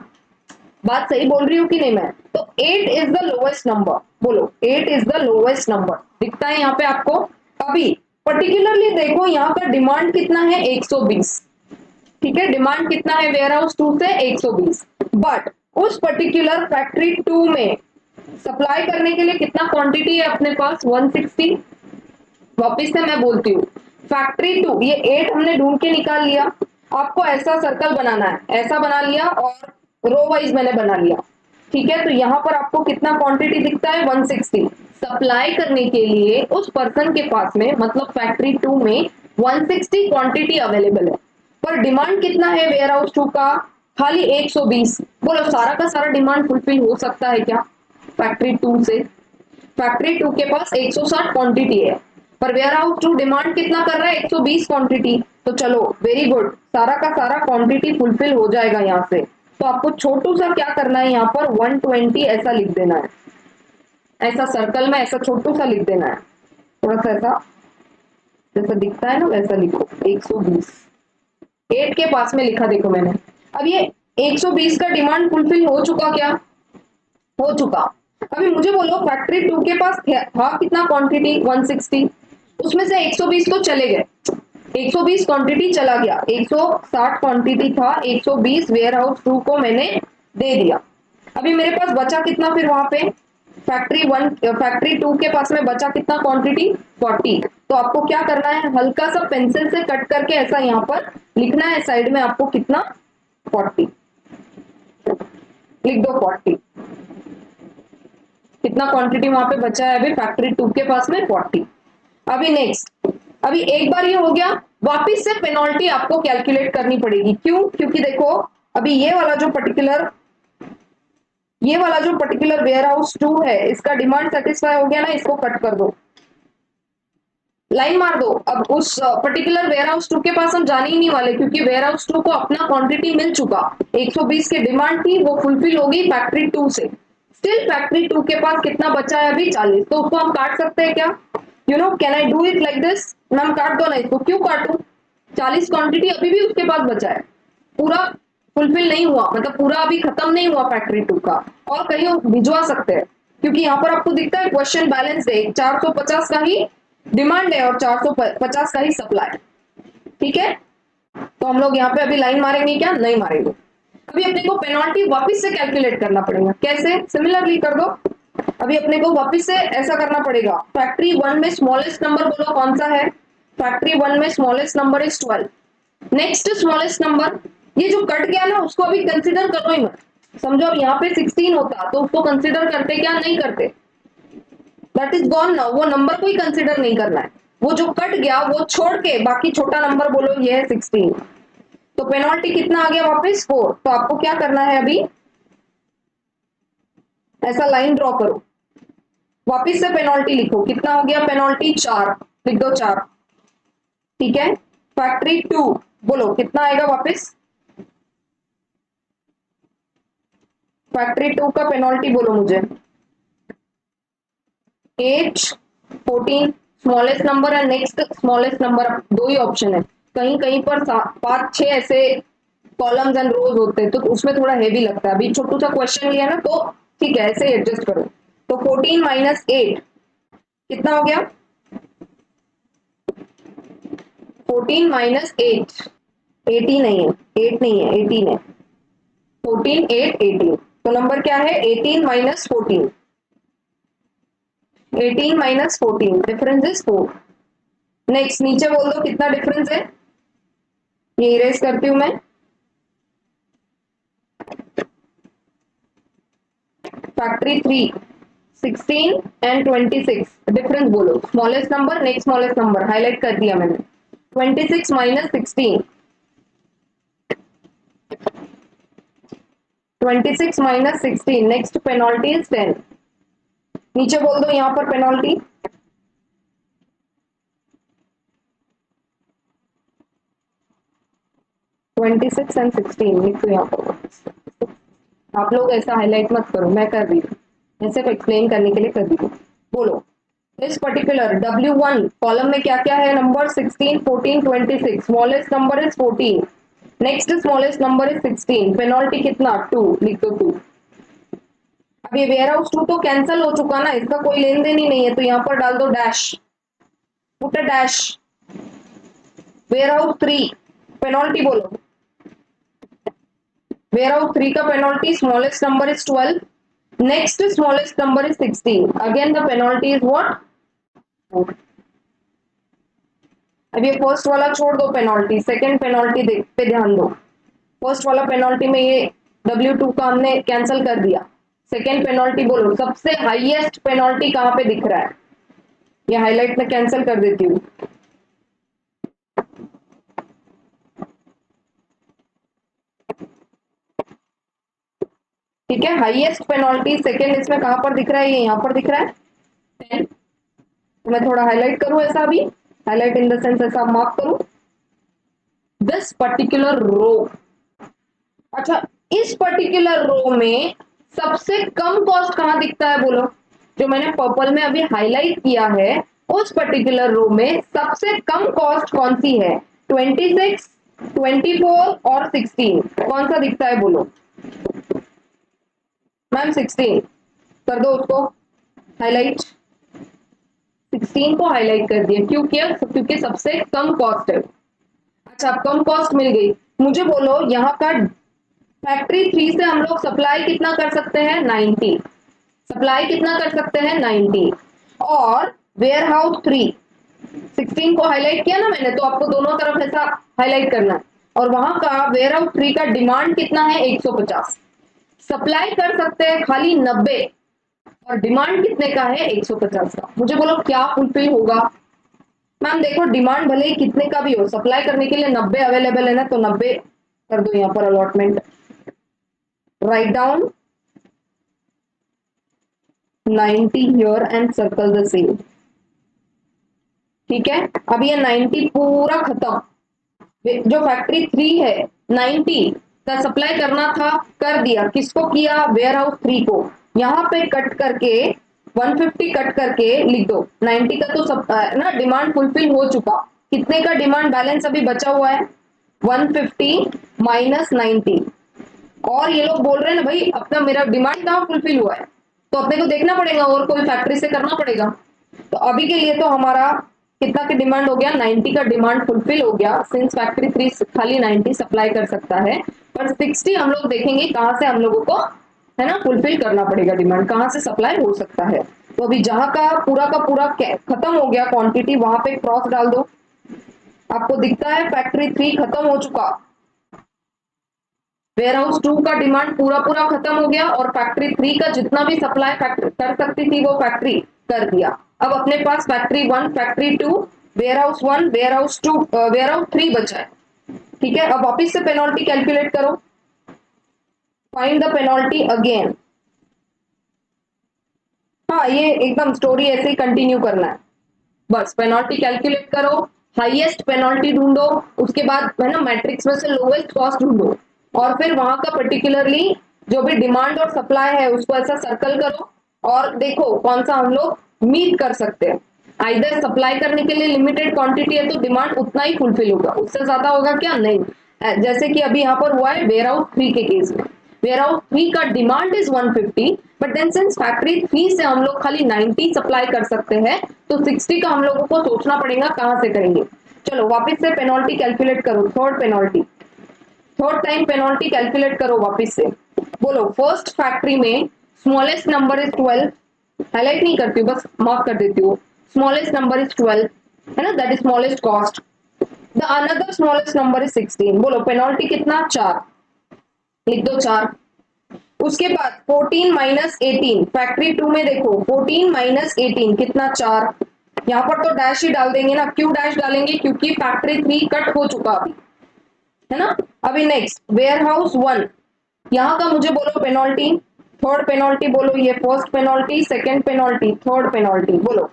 बात सही बोल रही हूँ कि नहीं मैं, तो 8 इज द लोएस्ट नंबर, बोलो 8 इज द लोएस्ट नंबर दिखता है यहाँ पे आपको। अभी पर्टिकुलरली देखो यहाँ का डिमांड कितना है 120, ठीक है, डिमांड कितना है वेयर हाउस 2 से 120, बट उस पर्टिकुलर फैक्ट्री 2 में सप्लाई करने के लिए कितना क्वांटिटी है अपने पास 160। वापिस से मैं बोलती हूँ, फैक्ट्री 2 ये 8 हमने ढूंढ के निकाल लिया, आपको ऐसा सर्कल बनाना है, ऐसा बना लिया और रो वाइज मैंने बना लिया, ठीक है। तो यहाँ पर आपको कितना क्वांटिटी दिखता है 160, सप्लाई करने के लिए उस पर्सन के पास में मतलब फैक्ट्री 2 में 160 क्वांटिटी अवेलेबल है, पर डिमांड कितना है वेयर हाउस 2 का, खाली 120। बोलो सारा का सारा डिमांड फुलफिल हो सकता है क्या फैक्ट्री 2 से, फैक्ट्री 2 के पास 160 क्वांटिटी है पर वेयर हाउस 2 डिमांड कितना कर रहा है 120 क्वांटिटी, तो चलो वेरी गुड, सारा का सारा क्वांटिटी फुलफिल हो जाएगा यहाँ से। तो आपको छोटू सा क्या करना है, यहाँ पर 120 ऐसा लिख देना है, ऐसा सर्कल में ऐसा छोटू सा लिख देना है, थोड़ा सा ऐसा जैसा दिखता है ना वैसा लिखो 120, 8 के पास में लिखा देखो मैंने। अब ये 120 का डिमांड फुलफिल हो चुका क्या, हो चुका। अभी मुझे बोलो फैक्ट्री 2 के पास था कितना क्वांटिटी 160, उसमें से 120 तो चले गए, 120 क्वांटिटी चला गया, 160 क्वांटिटी था, 120 वेयर हाउस 2 को मैंने दे दिया। अभी मेरे पास बचा कितना फिर वहां पे फैक्ट्री 2 के पास में बचा कितना क्वांटिटी 40। तो आपको क्या करना है, हल्का सा पेंसिल से कट करके ऐसा यहाँ पर लिखना है साइड में आपको कितना 40, लिख दो 40, कितना क्वांटिटी वहां पे बचा है अभी फैक्ट्री 2 के पास में 40। अभी नेक्स्ट, अभी एक बार ये हो गया, वापिस से पेनल्टी आपको कैलकुलेट करनी पड़ेगी, क्यों, क्योंकि देखो अभी ये वाला जो पर्टिकुलर वेयर हाउस 2 है इसका डिमांड सेटिस्फाई हो गया ना, इसको कट कर दो, लाइन मार दो। अब उस पर्टिकुलर वेयर हाउस 2 के पास हम जाने ही नहीं वाले क्योंकि वेयर हाउस 2 को अपना क्वांटिटी मिल चुका, 120 की डिमांड थी वो फुलफिल होगी फैक्ट्री 2 से, स्टिल फैक्ट्री 2 के पास कितना बचा है अभी 40, तो उसको हम काट सकते हैं क्या, you know can I do it like this, ma'am काट दो ना इसको, क्यों काटू, 40 क्वांटिटी अभी भी उसके पास बचा है, पूरा फुलफिल नहीं हुआ, मतलब पूरा अभी खत्म नहीं हुआ फैक्ट्री 2 का, और कहीं भिजवा सकते हैं क्योंकि यहाँ पर आपको दिखता है क्वेश्चन बैलेंस है 450 का ही डिमांड है और 450 का ही सप्लाई। ठीक है, तो हम लोग यहाँ पे अभी लाइन मारेंगे क्या? नहीं मारेंगे। अभी अपने को पेनल्टी वापस से कैलकुलेट करना पड़ेगा। कैसे? सिमिलरली कर दो। अभी अपने को वापस से ऐसा करना पड़ेगा, फैक्ट्री वन में स्मॉलेस्ट नंबर बोलो कौन सा है? फैक्ट्री वन में smallest number is 12। Next smallest number, ये जो कट गया ना उसको अभी कंसिडर करो ही मत। समझो अब यहाँ पे 16 होता तो उसको कंसिडर करते क्या? नहीं करते। दैट इज गॉन नाउ, वो नंबर को ही कंसिडर नहीं करना है। वो जो कट गया वो छोड़ के बाकी छोटा नंबर बोलो, ये है 16। तो पेनल्टी कितना आ गया वापस? 4। तो आपको क्या करना है अभी? ऐसा लाइन ड्रॉ करो, वापस से पेनल्टी लिखो। कितना हो गया पेनल्टी? 4। लिख दो 4। ठीक है, फैक्ट्री 2 बोलो कितना आएगा वापस? फैक्ट्री 2 का पेनल्टी बोलो मुझे। 8, 14 स्मॉलेस्ट नंबर है, नेक्स्ट स्मॉलेस्ट नंबर। दो ही ऑप्शन है, कहीं कहीं पर 5-6 ऐसे कॉलम्स एंड रोज होते हैं तो उसमें थोड़ा हेवी लगता है। अभी छोटू सा क्वेश्चन लिया ना तो ठीक है, ऐसे एडजस्ट करो। तो 14 माइनस 8 कितना हो गया? 14 माइनस 8 18 नहीं है, 8 नहीं है, 18 है। 14 8 18, तो नंबर क्या है? 18 minus 14। 18 minus 14, difference is 4। Next नीचे बोल दो कितना डिफरेंस है। ये इरेज करती हूं मैं। फैक्ट्री 3 16 एंड 26, डिफरेंस बोलो। Smallest number next smallest number highlight कर दिया मैंने। 26 minus 16, 26 minus 16, next penalty is 10। नीचे बोल दो यहां पर पेनल्टी। ट्वेंटी सिक्स एंड 16 लिख दो यहाँ पर। आप लोग ऐसा हाईलाइट मत करो, मैं कर रही हूँ, ऐसे एक्सप्लेन करने के लिए कर रही हूँ। बोलो इस पर्टिकुलर W1 कॉलम में क्या क्या है? Number 16 14 26, smallest number is 14, next smallest number is 16, penalty कितना? 2, लिख दो 2। अब ये वेयर हाउस 2 तो कैंसिल हो चुका ना, इसका कोई लेन देन ही नहीं है, तो यहाँ पर डाल दो dash, put a dash. Warehouse 3 penalty बोलो। वेयर हाउस 3 का penalty smallest number is 12, next smallest number is 16, again the penalty is what? अब ये फर्स्ट वाला छोड़ दो पेनल्टी, सेकंड पेनल्टी पे ध्यान दो। फर्स्ट वाला पेनल्टी में ये W2 का हमने कैंसिल कर दिया। सेकंड पेनल्टी बोलो, सबसे हाईएस्ट पेनल्टी कहां पे दिख रहा है? ये हाईलाइट में कैंसिल कर देती हूँ। ठीक है, हाईएस्ट पेनल्टी सेकंड इसमें कहां पर दिख रहा है? ये यहां पर दिख रहा है 10। तो मैं थोड़ा हाईलाइट करूं ऐसा, अभी हाईलाइट इन द सेंस ऐसा मार्क करूं दिस पर्टिकुलर रो। अच्छा, इस पर्टिकुलर रो में सबसे कम कॉस्ट कहां दिखता है बोलो? जो मैंने पर्पल में अभी हाईलाइट किया है उस पर्टिकुलर रो में सबसे कम कॉस्ट कौन सी है? 26, 24 और 16, कौन सा दिखता है बोलो? मैम 16 कर दो उसको हाईलाइट। 16 को हाईलाइट कर दिया, क्यों किया? क्योंकि सबसे कम कॉस्ट है। अच्छा, कम कॉस्ट मिल गई। मुझे बोलो यहाँ का फैक्ट्री 3 से हम लोग सप्लाई कितना कर सकते हैं? 90। सप्लाई कितना कर सकते हैं? 90। और वेयर हाउस 3 16 को हाईलाइट किया ना मैंने, तो आपको दोनों तरफ ऐसा हाईलाइट करना है। और वहां का वेयर हाउस 3 का डिमांड कितना है? 150। सप्लाई कर सकते हैं खाली 90 और डिमांड कितने का है? 150 का। मुझे बोलो क्या फुलफिल होगा? मैम देखो, डिमांड भले ही कितने का भी हो, सप्लाई करने के लिए 90 अवेलेबल है ना, तो 90 कर दो यहाँ पर allotment. Write down 90 here and circle the same. ठीक है, अब ये 90 पूरा खत्म। जो फैक्ट्री 3 है 90 का सप्लाई करना था, कर दिया। किसको किया? वेयर हाउस 3 को। यहाँ पे कट करके 150 कट करके लिख दो। 90 का तो सब ना डिमांड फुलफिल हो चुका। कितने का डिमांड बैलेंस अभी बचा हुआ है? 150 माइनस 90। और ये लोग बोल रहे हैं ना भाई अपना मेरा डिमांड कहाँ फुलफिल हुआ है, तो अपने को देखना पड़ेगा और कोई फैक्ट्री से करना पड़ेगा। तो अभी के लिए तो हमारा कितना की डिमांड हो गया, 90 का डिमांड फुलफिल हो गया, सिंस फैक्ट्री 3 खाली 90 सप्लाई कर सकता है, पर 60 हम लोग देखेंगे कहां से हम लोगों को है ना फुलफिल करना पड़ेगा, डिमांड कहां से सप्लाई हो सकता है। तो अभी जहां का पूरा खत्म हो गया क्वांटिटी, वहां पे क्रॉस डाल दो, आपको दिखता है फैक्ट्री 3 खत्म हो चुका, वेयर हाउस 2 का डिमांड पूरा पूरा खत्म हो गया, और फैक्ट्री 3 का जितना भी सप्लाई कर सकती थी वो फैक्ट्री कर दिया। अब अपने पास factory 1, factory 2, warehouse 1, warehouse 2, warehouse 3 बचा है। ठीक है, अब वापिस से पेनल्टी कैलकुलेट करो, फाइंड द पेनल्टी अगेन। हाँ, ये एकदम स्टोरी ऐसे ही कंटिन्यू करना है, बस पेनल्टी कैलकुलेट करो, हाईएस्ट पेनल्टी ढूंढो, उसके बाद है ना मैट्रिक्स में से लोएस्ट कॉस्ट ढूंढो, और फिर वहां का पर्टिकुलरली जो भी डिमांड और सप्लाई है उसको ऐसा सर्कल करो, और देखो कौन सा हम लोग मीट कर सकते हैं। आइदर सप्लाई करने के लिए लिमिटेड क्वांटिटी है तो डिमांड उतना ही फुलफिल होगा, उससे ज्यादा होगा क्या, नहीं। जैसे कि अभी यहाँ पर हुआ है वेयर हाउस 3 के केस में, वेयर हाउस 3 का demand is 150, but then since factory 3 से हम लोग खाली 90 सप्लाई कर सकते हैं, तो 60 का हम लोगों को सोचना पड़ेगा कहां से करेंगे। चलो वापस से पेनल्टी कैलकुलेट करो, third penalty, third time penalty calculate करो वापस से। बोलो फर्स्ट फैक्ट्री में स्मॉलेस्ट नंबर इज 12, हाईलाइट नहीं करती हूँ बस मार्क कर देती हूँ, स्मॉलेस्ट नंबर इज 12 है ना, that is smallest cost, the another smallest number is 16, बोलो पेनल्टी कितना, 4, लिख दो 4। उसके बाद 14 माइनस 18, फैक्ट्री 2 में देखो 14 माइनस 18 कितना, 4, यहां पर तो डैश ही डाल देंगे ना, क्यों डैश डालेंगे, क्योंकि फैक्ट्री 3 कट हो चुका अभी है ना। अभी नेक्स्ट वेयर हाउस 1, यहां का मुझे बोलो पेनल्टी, थर्ड पेनल्टी बोलो, ये first penalty, second penalty, third penalty, बोलो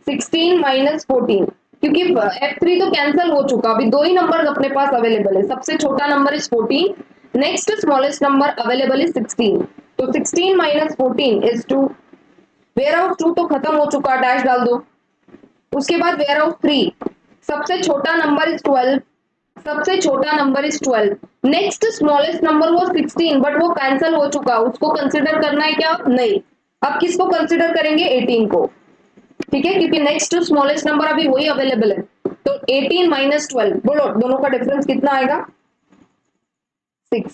16 माइनस 14, क्योंकि F3 तो कैंसिल हो चुका, अभी दो ही नंबर अपने पास अवेलेबल है, सबसे छोटा number is 14, next smallest number available is 16, तो 16 माइनस 14 इज 2, वेयर हाउस 2 तो खत्म हो चुका, डैश डाल दो। उसके बाद वेयर हाउस 3, सबसे छोटा नंबर इज 12, सबसे छोटा number is 12, next smallest number वो 16, बट वो कैंसिल हो चुका, उसको कंसिडर करना है क्या, नहीं। अब किसको कंसिडर करेंगे, 18 को, ठीक है, क्योंकि नेक्स्ट स्मॉलेस्ट नंबर अभी वही अवेलेबल है, तो 18 माइनस 12, बोलो दोनों का डिफरेंस कितना आएगा, 6।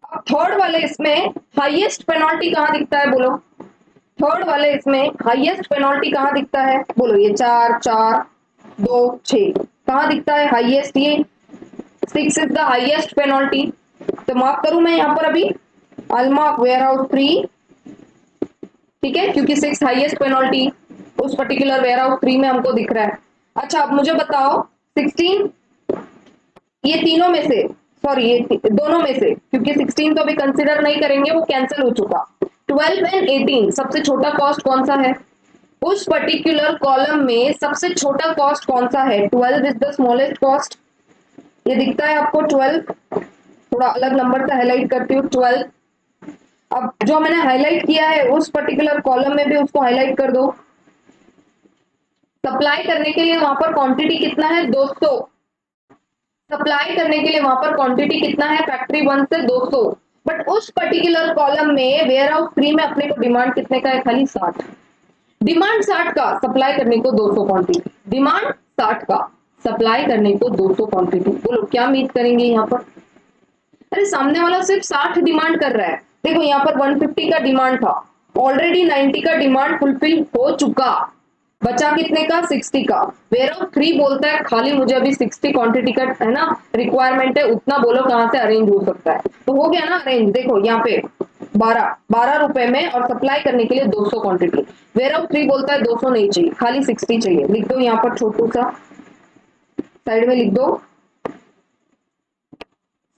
अब थर्ड वाले इसमें हाईएस्ट पेनल्टी कहां दिखता है, बोलो थर्ड वाले इसमें हाईएस्ट पेनल्टी कहां दिखता है, बोलो ये 4 4 2 6 कहां दिखता है हाईएस्ट, ये 6 इज द हाईएस्ट पेनल्टी, तो मार्क करूं मैं यहां पर अभी, अलमार्क वेयर हाउस 3, ठीक है, क्योंकि 6 हाईएस्ट पेनल्टी उस पर्टिकुलर वेयर हाउस 3 में हमको दिख रहा है। अच्छा अब मुझे बताओ 16, ये तीनों में से, सॉरी ये दोनों में से, क्योंकि 16 तो अभी कंसिडर नहीं करेंगे, वो कैंसिल हो चुका, 12 एंड 18 सबसे छोटा कॉस्ट कौन सा है, उस पर्टिकुलर कॉलम में सबसे छोटा कॉस्ट कौन सा है, 12 इज द स्मॉलेस्ट कॉस्ट, ये दिखता है आपको 12, थोड़ा अलग नंबर से हाईलाइट करती हूँ 12। अब जो मैंने हाईलाइट किया है उस पर्टिकुलर कॉलम में भी उसको हाईलाइट कर दो, सप्लाई करने के लिए वहां पर क्वांटिटी कितना है, 200, सप्लाई करने के लिए वहां पर क्वांटिटी कितना है फैक्ट्री 1 से 200, बट उस पर्टिकुलर कॉलम में वेयर हाउस 3 में अपने को डिमांड कितने का है, खाली 60, डिमांड 60 का, सप्लाई करने को 200 क्वांटिटी, डिमांड 60 का, सप्लाई करने को 200 क्वांटिटी, बोलो क्या मीट करेंगे यहाँ पर, अरे सामने वाला सिर्फ 60 डिमांड कर रहा है, देखो यहाँ पर 150 का डिमांड था, ऑलरेडी 90 का डिमांड फुलफिल हो चुका, बचा कितने का, 60 का, वेयर हाउस 3 बोलता है खाली मुझे अभी 60 क्वांटिटी का है ना रिक्वायरमेंट है, उतना बोलो कहां से अरेंज हो सकता है, तो हो गया ना अरेंज, देखो यहाँ पे 12 रुपए में, और सप्लाई करने के लिए 200 क्वांटिटी, वेयर हाउस 3 बोलता है 200 नहीं चाहिए, खाली 60 चाहिए, लिख दो यहाँ पर छोटू सा साइड में लिख दो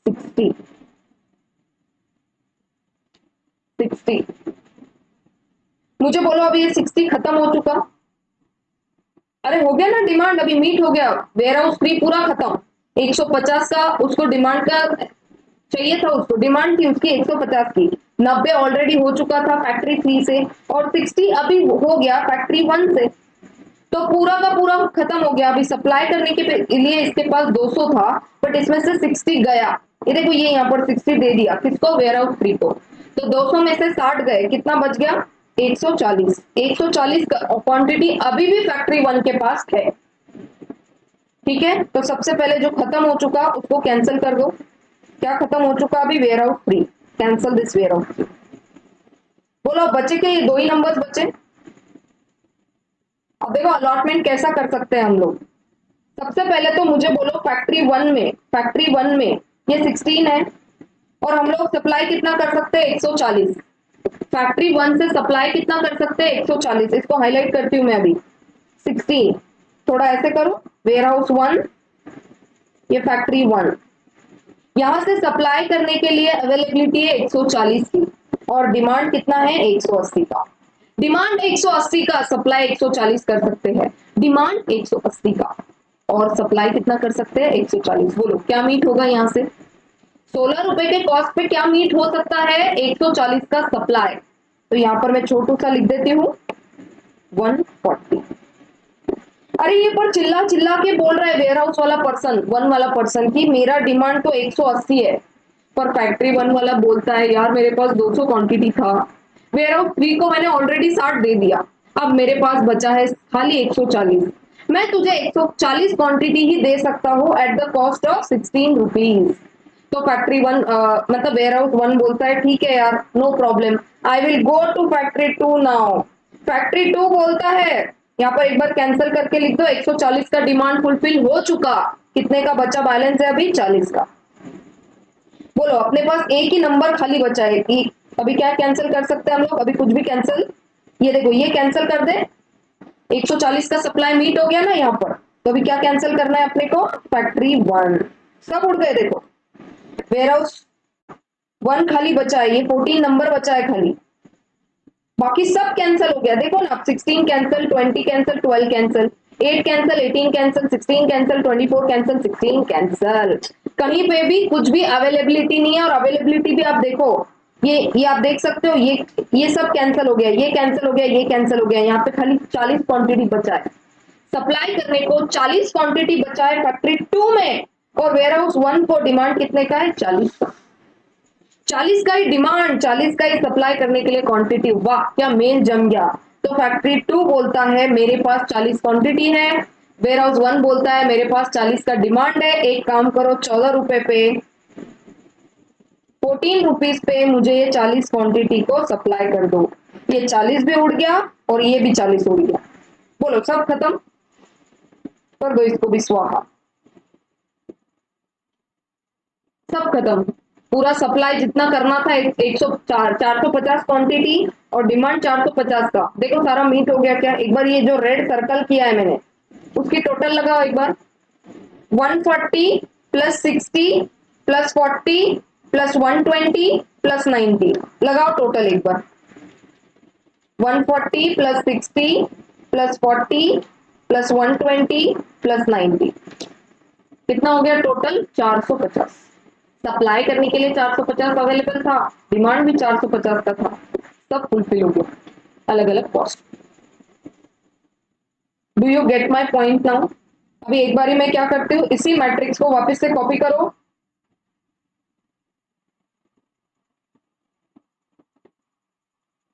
60, 60, मुझे बोलो अभी ये 60 खत्म हो चुका, अरे हो गया ना डिमांड, अभी मीट हो गया, वेयर हाउस 3 पूरा खत्म, 150 का उसको डिमांड का चाहिए था, उसको डिमांड थी उसकी 150 की, 90 ऑलरेडी हो चुका था फैक्ट्री 3 से, और 60 अभी हो गया फैक्ट्री 1 से, तो पूरा का पूरा खत्म हो गया, अभी सप्लाई करने के लिए इसके पास 200 था, बट इसमें से 60 गया, ये देखो ये यहाँ पर 60 दे दिया किसको, वेयर हाउस 3 को, तो 200 में से 60 गए, कितना बच गया 140, 140 क्वांटिटी अभी भी फैक्ट्री 1 के पास है। ठीक है, तो सबसे पहले जो खत्म हो चुका उसको कैंसिल कर दो। क्या खत्म हो चुका अभी? Warehouse 3, cancel this warehouse 3। बोलो बचे के ये दो ही नंबर्स बचे। अब देखो अलॉटमेंट कैसा कर सकते हैं हम लोग। सबसे पहले तो मुझे बोलो फैक्ट्री वन में ये 16 है और हम लोग सप्लाई कितना कर सकते हैं? 140। फैक्ट्री 1 से सप्लाई कितना कर सकते हैं? 140। इसको हाईलाइट करती हूं मैं अभी। 16 थोड़ा ऐसे करो, वेयर हाउस 1, ये फैक्ट्री 1। यहां से सप्लाई करने के लिए अवेलेबिलिटी है 140 की और डिमांड कितना है? 180 का। डिमांड 180 का, सप्लाई 140 कर सकते हैं। डिमांड 180 का और सप्लाई कितना कर सकते हैं? 140। बोलो क्या मीट होगा यहां से? 16 रुपए के कॉस्ट पे क्या मीट हो सकता है? 140 का सप्लाई। तो यहां पर मैं छोटू सा लिख देती हूँ 140। अरे ये पर चिल्ला चिल्ला के बोल रहा है वेयर हाउस वाला पर्सन, 1 वाला पर्सन की मेरा डिमांड तो 180 है, पर फैक्ट्री 1 वाला बोलता है यार मेरे पास 200 क्वांटिटी था, वेयर हाउस 3 को मैंने ऑलरेडी 60 दे दिया, अब मेरे पास बचा है खाली 140। मैं तुझे 140 क्वांटिटी ही दे सकता हूँ eight the cost of 16 rupees. तो फैक्ट्री 1 मतलब वेयर हाउस 1 बोलता है ठीक है यार, no problem, I will go to factory 2 now. Factory 2 बोलता है, यहाँ पर एक बार कैंसिल करके लिख दो, 140 का डिमांड फुलफिल हो चुका, कितने का बचा बैलेंस है अभी? 40 का। बोलो अपने पास एक ही नंबर खाली बचा है कि अभी क्या कैंसिल कर सकते हैं हम लोग? अभी कुछ भी कैंसिल, ये देखो ये कैंसिल कर दे, 140 का सप्लाई मीट हो गया ना यहाँ पर। तो अभी क्या कैंसिल करना है अपने को? फैक्ट्री 1। सब उड़ गए देखो, वेयर हाउस 1 खाली बचा है, ये 14 नंबर बचा है खाली, बाकी सब कैंसिल हो गया। देखो ना 16 cancel, 20 cancel, 12 cancel, 8 cancel, 18 cancel, 16 cancel, 24 cancel, 16 cancel. कहीं पे भी कुछ भी अवेलेबिलिटी नहीं है। और अवेलेबिलिटी भी आप देखो, ये आप देख सकते हो, ये सब कैंसिल हो गया, ये कैंसिल हो गया, ये कैंसिल हो गया, यहाँ पे खाली 40 क्वांटिटी बचा है सप्लाई करने को। 40 क्वांटिटी बचा है फैक्ट्री 2 में और वेयर हाउस 1 को डिमांड कितने का है? 40 का। 40 का ही डिमांड, 40 का ही सप्लाई करने के लिए क्वांटिटी। वाह क्या मेल जम गया। तो फैक्ट्री 2 बोलता है मेरे पास 40 क्वांटिटी है, वेयर हाउस 1 बोलता है मेरे पास 40 का डिमांड है। एक काम करो, 14 रुपए पे, 14 रुपीज पे मुझे ये 40 क्वांटिटी को सप्लाई कर दो। ये 40 भी उड़ गया और ये भी 40 उड़ गया। बोलो सब खत्म कर दो, इसको भी स्वाहा, सब खत्म। पूरा सप्लाई जितना करना था 104 450 क्वांटिटी और डिमांड 450 का, देखो सारा मीट हो गया क्या? एक बार ये जो रेड सर्कल किया है मैंने उसकी टोटल लगाओ एक बार, 140 प्लस 60 प्लस 40 प्लस 120 प्लस 90 लगाओ टोटल एक बार। 140 प्लस 60 प्लस 40 प्लस 120 प्लस 90 कितना हो गया टोटल? 450। सप्लाई करने के लिए 450 अवेलेबल था, डिमांड भी 450 का था, सब फुलफिल हो गया, अलग अलग cost. Do you get my point now? अभी एक बारी मैं क्या करती हूँ, इसी मैट्रिक्स को वापस से कॉपी करो,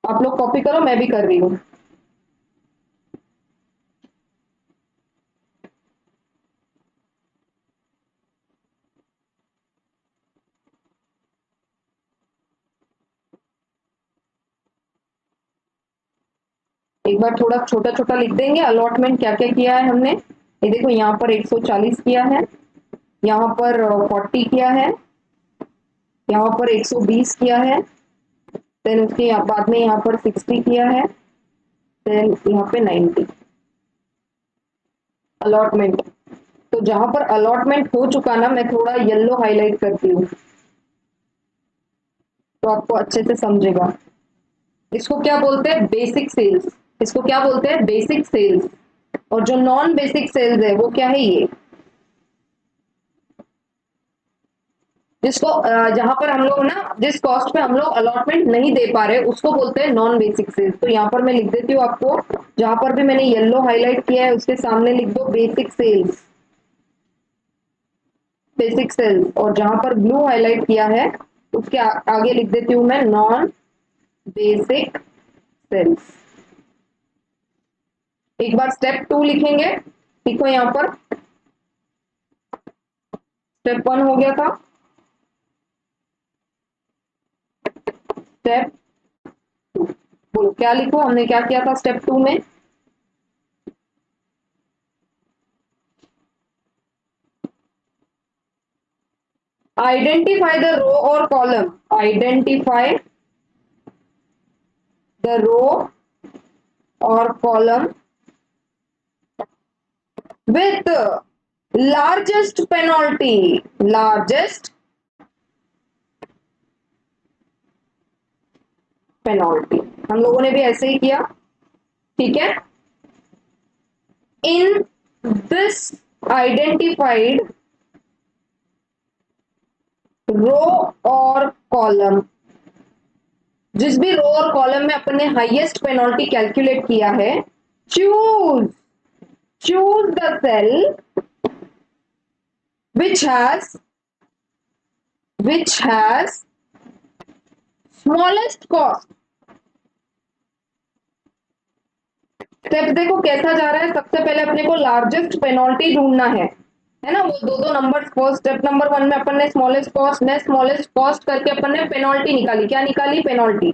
आप लोग कॉपी करो, मैं भी कर रही हूँ। एक बार थोड़ा छोटा छोटा लिख देंगे अलॉटमेंट क्या क्या किया है हमने। ये देखो यहाँ पर 140 किया है, यहाँ पर 40 किया है, यहाँ पर 120 किया है, देन उसके बाद में यहाँ पर 60 किया है, देन यहाँ पे 90 अलॉटमेंट। तो जहां पर अलॉटमेंट हो चुका ना, मैं थोड़ा येलो हाईलाइट करती हूँ तो आपको अच्छे से समझेगा। इसको क्या बोलते हैं? Basic cells. इसको क्या बोलते हैं? Basic cells. और जो नॉन बेसिक सेल्स है वो क्या है? ये जिसको जहां पर हम लोग ना जिस कॉस्ट पे हम लोग अलॉटमेंट नहीं दे पा रहे उसको बोलते हैं नॉन बेसिक सेल्स। तो यहाँ पर मैं लिख देती हूँ आपको, जहां पर भी मैंने येलो हाईलाइट किया है उसके सामने लिख दो बेसिक सेल्स, बेसिक सेल्स। और जहां पर ब्लू हाईलाइट किया है उसके आगे लिख देती हूँ मैं नॉन बेसिक सेल्स। एक बार स्टेप 2 लिखेंगे, लिखो यहां पर। स्टेप 1 हो गया था, स्टेप 2 बोलो क्या लिखो, हमने क्या किया था स्टेप 2 में? आइडेंटिफाई द रो और कॉलम, आइडेंटिफाई द रो और column with largest penalty, largest penalty। हम लोगों ने भी ऐसे ही किया, ठीक है। इन दिस आइडेंटिफाइड रो और कॉलम, जिस भी रो और कॉलम में अपन ने हाईएस्ट पेनल्टी कैलकुलेट किया है, choose choose the cell which has smallest cost। Step देखो कैसा जा रहा है। सबसे पहले अपने को लार्जेस्ट पेनल्टी ढूंढना है ना। वो दो दो नंबर, फर्स्ट स्टेप नंबर 1 में अपन ने smallest cost, next smallest cost करके अपन ने पेनल्टी निकाली। क्या निकाली? पेनल्टी।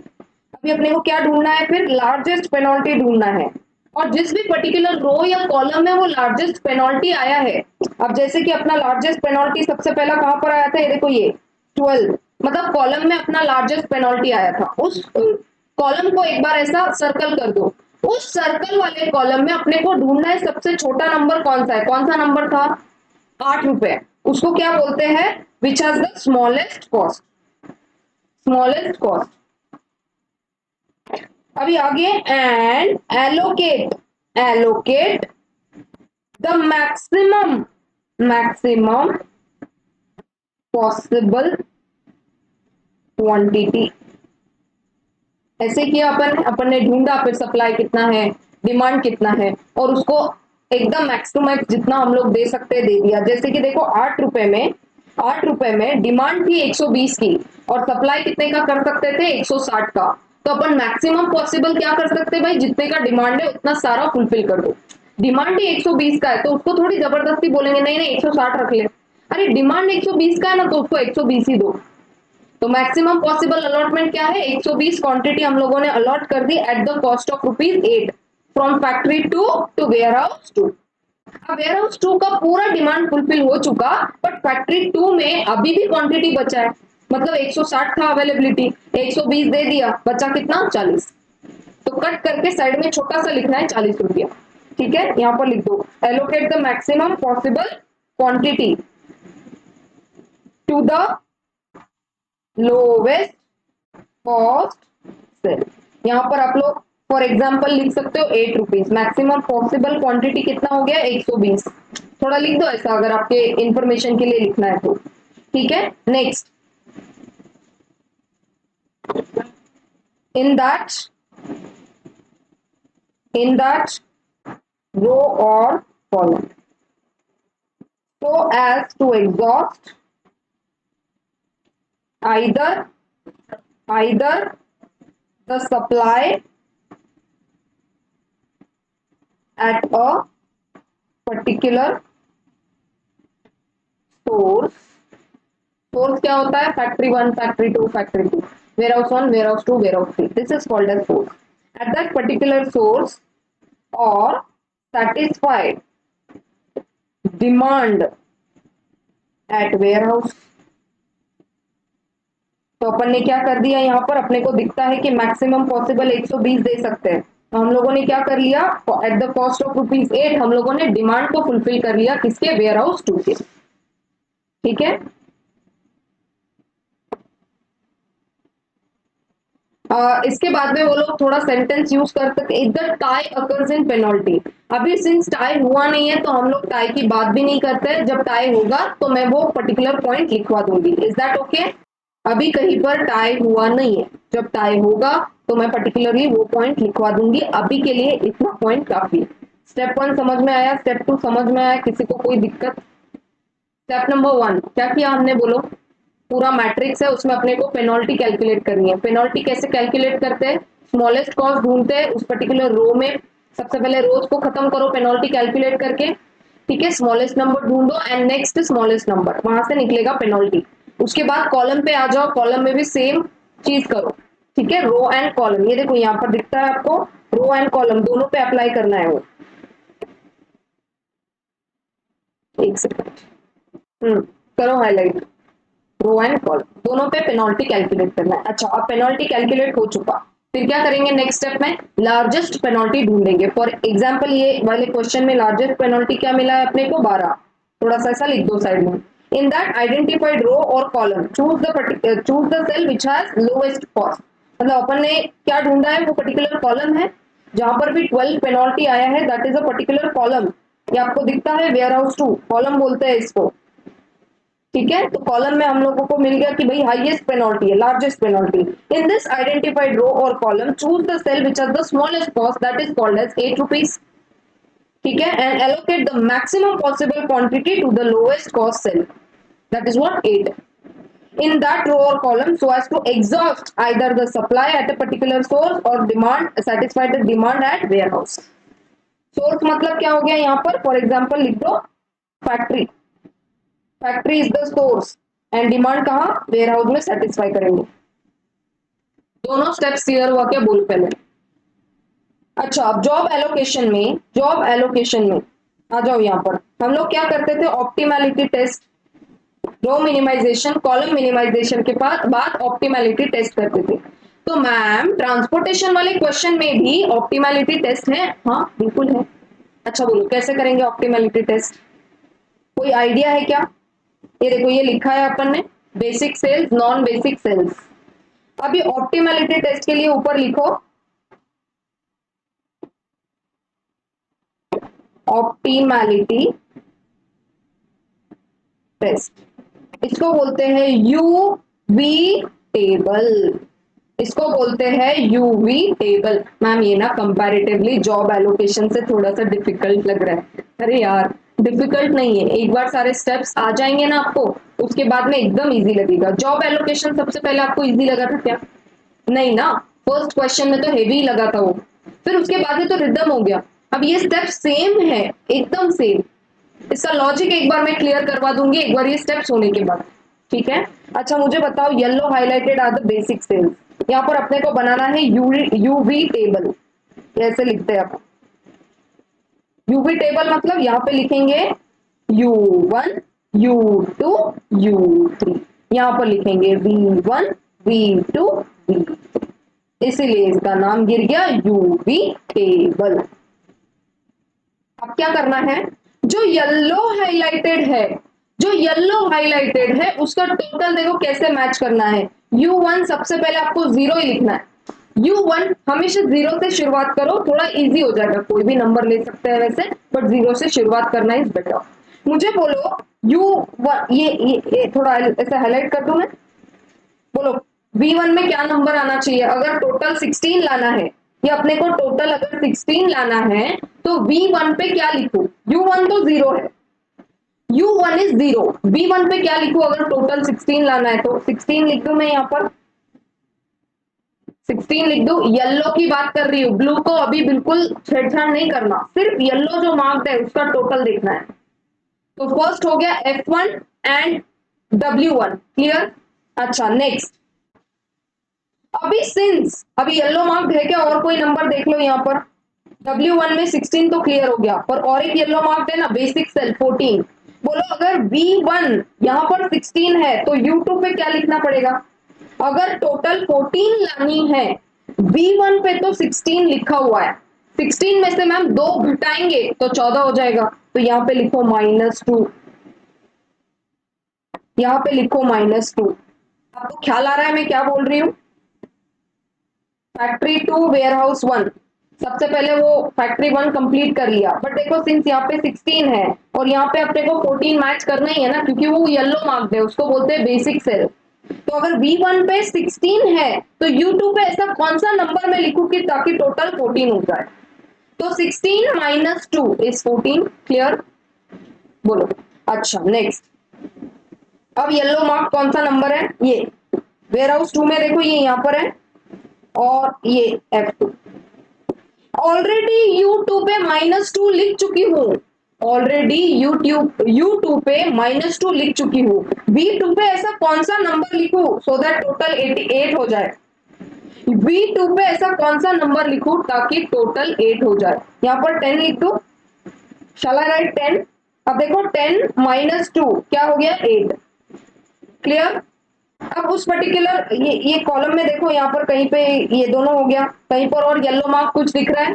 अभी अपने को क्या ढूंढना है? फिर लार्जेस्ट पेनल्टी ढूंढना है। और जिस भी पर्टिकुलर रो या कॉलम में वो लार्जेस्ट पेनल्टी आया है, अब जैसे कि अपना लार्जेस्ट पेनल्टी सबसे पहला कहां पर आया था, ये देखो ये 12, मतलब कॉलम में अपना लार्जेस्ट पेनल्टी आया था। उस कॉलम को एक बार ऐसा सर्कल कर दो। उस सर्कल वाले कॉलम में अपने को ढूंढना है सबसे छोटा नंबर कौन सा है। कौन सा नंबर था? 8 रुपए। उसको क्या बोलते हैं? विच has the smallest cost, smallest cost. अभी आगे, and allocate, allocate the maximum possible quantity. ऐसे किया अपन ने ढूंढा, फिर सप्लाई कितना है, डिमांड कितना है, और उसको एकदम मैक्स टू मैक्स जितना हम लोग दे सकते हैं दे दिया। जैसे कि देखो 8 रुपए में डिमांड थी 120 की, और सप्लाई कितने का कर सकते थे? 160 का। तो अपन मैक्सिमम पॉसिबल क्या कर सकते हैं भाई? जितने का डिमांड है उतना सारा फुलफिल कर दो। डिमांड ही 120 का है तो उसको थोड़ी जबरदस्ती बोलेंगे नहीं नहीं 160 रख ले। अरे डिमांड 120 का है ना, तो उसको 120 ही दो। तो मैक्सिमम पॉसिबल अलॉटमेंट क्या है? 120 क्वांटिटी हम लोगों ने अलॉट कर दी at the cost of ₹8 from factory 2 to warehouse 2। अब वेयर हाउस 2 का पूरा डिमांड फुलफिल हो चुका, बट फैक्ट्री 2 में अभी भी क्वांटिटी बचा है। मतलब 160 था अवेलेबिलिटी, 120 दे दिया, बचा कितना? 40। तो कट करके साइड में छोटा सा लिखना है 40 रुपया। ठीक है, यहां पर लिख दो, allocate the maximum possible quantity to the lowest cost cell. यहां पर आप लोग फॉर एग्जांपल लिख सकते हो 8 रुपीज। मैक्सिमम पॉसिबल क्वांटिटी कितना हो गया? 120। थोड़ा लिख दो ऐसा अगर आपके इंफॉर्मेशन के लिए लिखना है तो। ठीक है, नेक्स्ट, इन दैट रो और column so as to exhaust either the supply at a particular source। Source क्या होता है? Factory 1, factory 2, factory 2, warehouse 1, warehouse 2, warehouse 3। This is called as source. At that particular source और satisfied demand at warehouse। तो अपन ने क्या कर दिया, यहां पर अपने को दिखता है कि मैक्सिमम पॉसिबल 120 दे सकते हैं, तो हम लोगों ने क्या कर लिया? एट द कॉस्ट ऑफ ₹8 हम लोगों ने डिमांड को फुलफिल कर लिया। किसके? वेयर हाउस 2 के। ठीक है, इसके बाद में वो लोग थोड़ा सेंटेंस यूज कर सकते, if the tie occurs in penalty. अभी सिंस टाई हुआ नहीं है तो हम लोग टाई की बात भी नहीं करते। जब टाई होगा तो मैं वो पर्टिकुलर पॉइंट लिखवा दूंगी। Is that okay? अभी कहीं पर टाई हुआ नहीं है, जब टाई होगा तो मैं पर्टिकुलरली वो पॉइंट लिखवा दूंगी। अभी के लिए इतना पॉइंट काफी है। स्टेप 1 समझ में आया? स्टेप 2 समझ में आया? किसी को कोई दिक्कत? स्टेप नंबर 1 क्या किया हमने बोलो? पूरा मैट्रिक्स है, उसमें अपने को पेनल्टी कैलकुलेट करनी है। पेनल्टी कैसे कैलकुलेट करते हैं? स्मॉलेस्ट कॉस्ट ढूंढते हैं उस पर्टिकुलर रो में। सबसे पहले रोज को खत्म करो पेनल्टी कैलकुलेट करके, ठीक है, स्मॉलेस्ट नंबर ढूंढो एंड नेक्स्ट स्मॉलेस्ट नंबर, वहां से निकलेगा पेनल्टी। उसके बाद कॉलम पे आ जाओ, कॉलम में भी सेम चीज करो, ठीक है, रो एंड कॉलम, ये देखो यहाँ पर दिखता है आपको, रो एंड कॉलम दोनों पे अप्लाई करना है वो। एक सेकंड, करो हाईलाइट, रो एंड कॉलम दोनों पे पेनल्टी कैलकुलेट करना है। अच्छा, अब पेनल्टी कैलकुलेट हो चुका, फिर क्या करेंगे नेक्स्ट स्टेप में, लार्जेस्ट पेनल्टी ढूंढेंगे। फॉर एग्जांपल ये वाले क्वेश्चन में लार्जेस्ट पेनल्टी क्या मिला है अपने को, 12। थोड़ा सा ऐसा लिख दो साइड में, इन दैट आइडेंटिफाइड रो और column choose the cell which has lowest cost. मतलब अपन ने क्या ढूंढा है, वो पर्टिकुलर कॉलम है जहां पर भी 12 पेनल्टी आया है, that is a particular column. ये आपको दिखता है वेयर हाउस 2 कॉलम बोलते हैं इसको, ठीक है। तो कॉलम में हम लोगों को मिल गया कि भाई हाईएस्ट पेनल्टी है, largest penalty. In this identified row और column choose the cell which has the smallest cost, that is called as 8 rupees, ठीक है, and allocate the maximum possible quantity to the lowest cost cell, that is what 8 in that row or column so as to exhaust either the supply at a particular source or demand satisfy the demand at warehouse। source मतलब क्या हो गया यहाँ पर, for example लिख दो factory, factory is the source and demand कहाँ, ware house में सेटिस्फाई करेंगे। दोनों स्टेप्स क्लियर हुआ क्या, बोलो पहले। अच्छा, अब जॉब एलोकेशन में, जॉब एलोकेशन में आ जाओ, यहाँ पर हम लोग क्या करते थे, ऑप्टिमैलिटी टेस्ट, रो मिनिमाइजेशन, कॉलम मिनिमाइजेशन के बाद ऑप्टिमैलिटी टेस्ट करते थे। तो मैम ट्रांसपोर्टेशन वाले क्वेश्चन में भी ऑप्टिमैलिटी टेस्ट है, हाँ बिल्कुल है। अच्छा बोलो कैसे करेंगे ऑप्टिमैलिटी टेस्ट, कोई आइडिया है क्या। ये देखो ये लिखा है अपन ने, basic cells non basic cells. अब ये ऑप्टिमैलिटी टेस्ट के लिए ऊपर लिखो ऑप्टिमैलिटी टेस्ट, इसको बोलते हैं यूवी टेबल, इसको बोलते हैं यूवी टेबल। मैम ये ना कंपैरेटिवली जॉब एलोकेशन से थोड़ा सा डिफिकल्ट लग रहा है। अरे यार डिफिकल्ट नहीं है, एक बार सारे स्टेप्स आ जाएंगे ना आपको, उसके बाद में एकदम इजी लगेगा। जॉब एलोकेशन सबसे पहले आपको इजी लगा था क्या, नहीं ना, फर्स्ट क्वेश्चन में तो हेवी लगा था वो, फिर उसके बाद में तो रिदम हो गया। अब ये स्टेप सेम है, एकदम सेम, इसका लॉजिक एक बार मैं क्लियर करवा दूंगी एक बार ये स्टेप्स होने के बाद, ठीक है। अच्छा मुझे बताओ, yellow highlighted are the basic cells, यहाँ पर अपने को बनाना है यूवी टेबल, ऐसे लिखते हैं अपन। यूवी टेबल मतलब यहाँ पे लिखेंगे U1 U2 U3, यहाँ पर लिखेंगे V1 V2 V3, इसीलिए इसका नाम गिर गया यूवी टेबल। अब क्या करना है, जो येलो हाइलाइटेड है, जो येलो हाइलाइटेड है उसका टोटल देखो कैसे मैच करना है। U1 सबसे पहले आपको 0 ही लिखना है, U1 हमेशा 0 से शुरुआत करो, थोड़ा इजी हो जाएगा, कोई भी नंबर ले सकते हैं वैसे, बट 0 से शुरुआत करना इज बेटर। मुझे बोलो U1, ये थोड़ा ऐसे हाईलाइट कर दूं मैं, बोलो V1 में क्या नंबर आना चाहिए, अगर टोटल 16 लाना है, ये अपने को टोटल अगर 16 लाना है तो V1 पे क्या लिखूं, U1 तो 0 है, U1 इज 0, V1 पे क्या लिखूं, अगर टोटल 16 लाना है तो 16 लिख दूं मैं यहाँ पर, 16 लिख दो। येलो की बात कर रही हूँ, ब्लू को अभी बिल्कुल छेड़छाड़ नहीं करना, सिर्फ येलो जो मार्क्ड है उसका टोटल देखना है। तो फर्स्ट हो गया F1 एंड W1, क्लियर। अच्छा नेक्स्ट, अभी सिंस अभी येलो मार्क्ड है क्या, और कोई नंबर देख लो यहाँ पर, W1 में 16 तो क्लियर हो गया, पर और एक येलो मार्क्ड है ना बेसिक सेल 14। बोलो अगर V1 यहाँ पर 16 है तो U2 पे क्या लिखना पड़ेगा, अगर टोटल 14 लानी है, V1 पे तो 16 लिखा हुआ है, 16 में से मैम 2 घटाएंगे तो 14 हो जाएगा, तो यहाँ पे लिखो -2, यहाँ पे लिखो -2। आपको ख्याल आ रहा है मैं क्या बोल रही हूँ, फैक्ट्री 2 वेयर हाउस 1, सबसे पहले वो फैक्ट्री 1 कंप्लीट कर लिया, बट देखो सिंस यहाँ पे 16 है और यहाँ पे अपने को 14 मैच करना ही है ना, क्योंकि वो येलो मार्क्ड है, उसको बोलते हैं बेसिक सेल। तो अगर V1 पे 16 है तो U2 पे ऐसा कौन सा नंबर में लिखूं कि ताकि टोटल 14 हो जाए, तो 16 - 2 इज 14, क्लियर, बोलो। अच्छा नेक्स्ट, अब येलो मार्क कौन सा नंबर है, ये वेयर हाउस 2 में देखो ये यहाँ पर है, और ये F2। ऑलरेडी U2 पे -2 लिख चुकी हूं, ऑलरेडी U2 पे -2 लिख चुकी हूं। V2 पे ऐसा कौन सा नंबर लिखूं सो दैट टोटल 88 हो जाए? V2 पे ऐसा कौन सा नंबर लिखूं ताकि टोटल 8 हो जाए? यहां पर 10 लिख दो। शैल आई राइट 10? अब देखो 10 -2 क्या हो गया? 8। क्लियर? अब उस पर्टिकुलर ये कॉलम में देखो, यहाँ पर कहीं पे ये दोनों हो गया, कहीं पर और येलो मार्क कुछ दिख रहा है,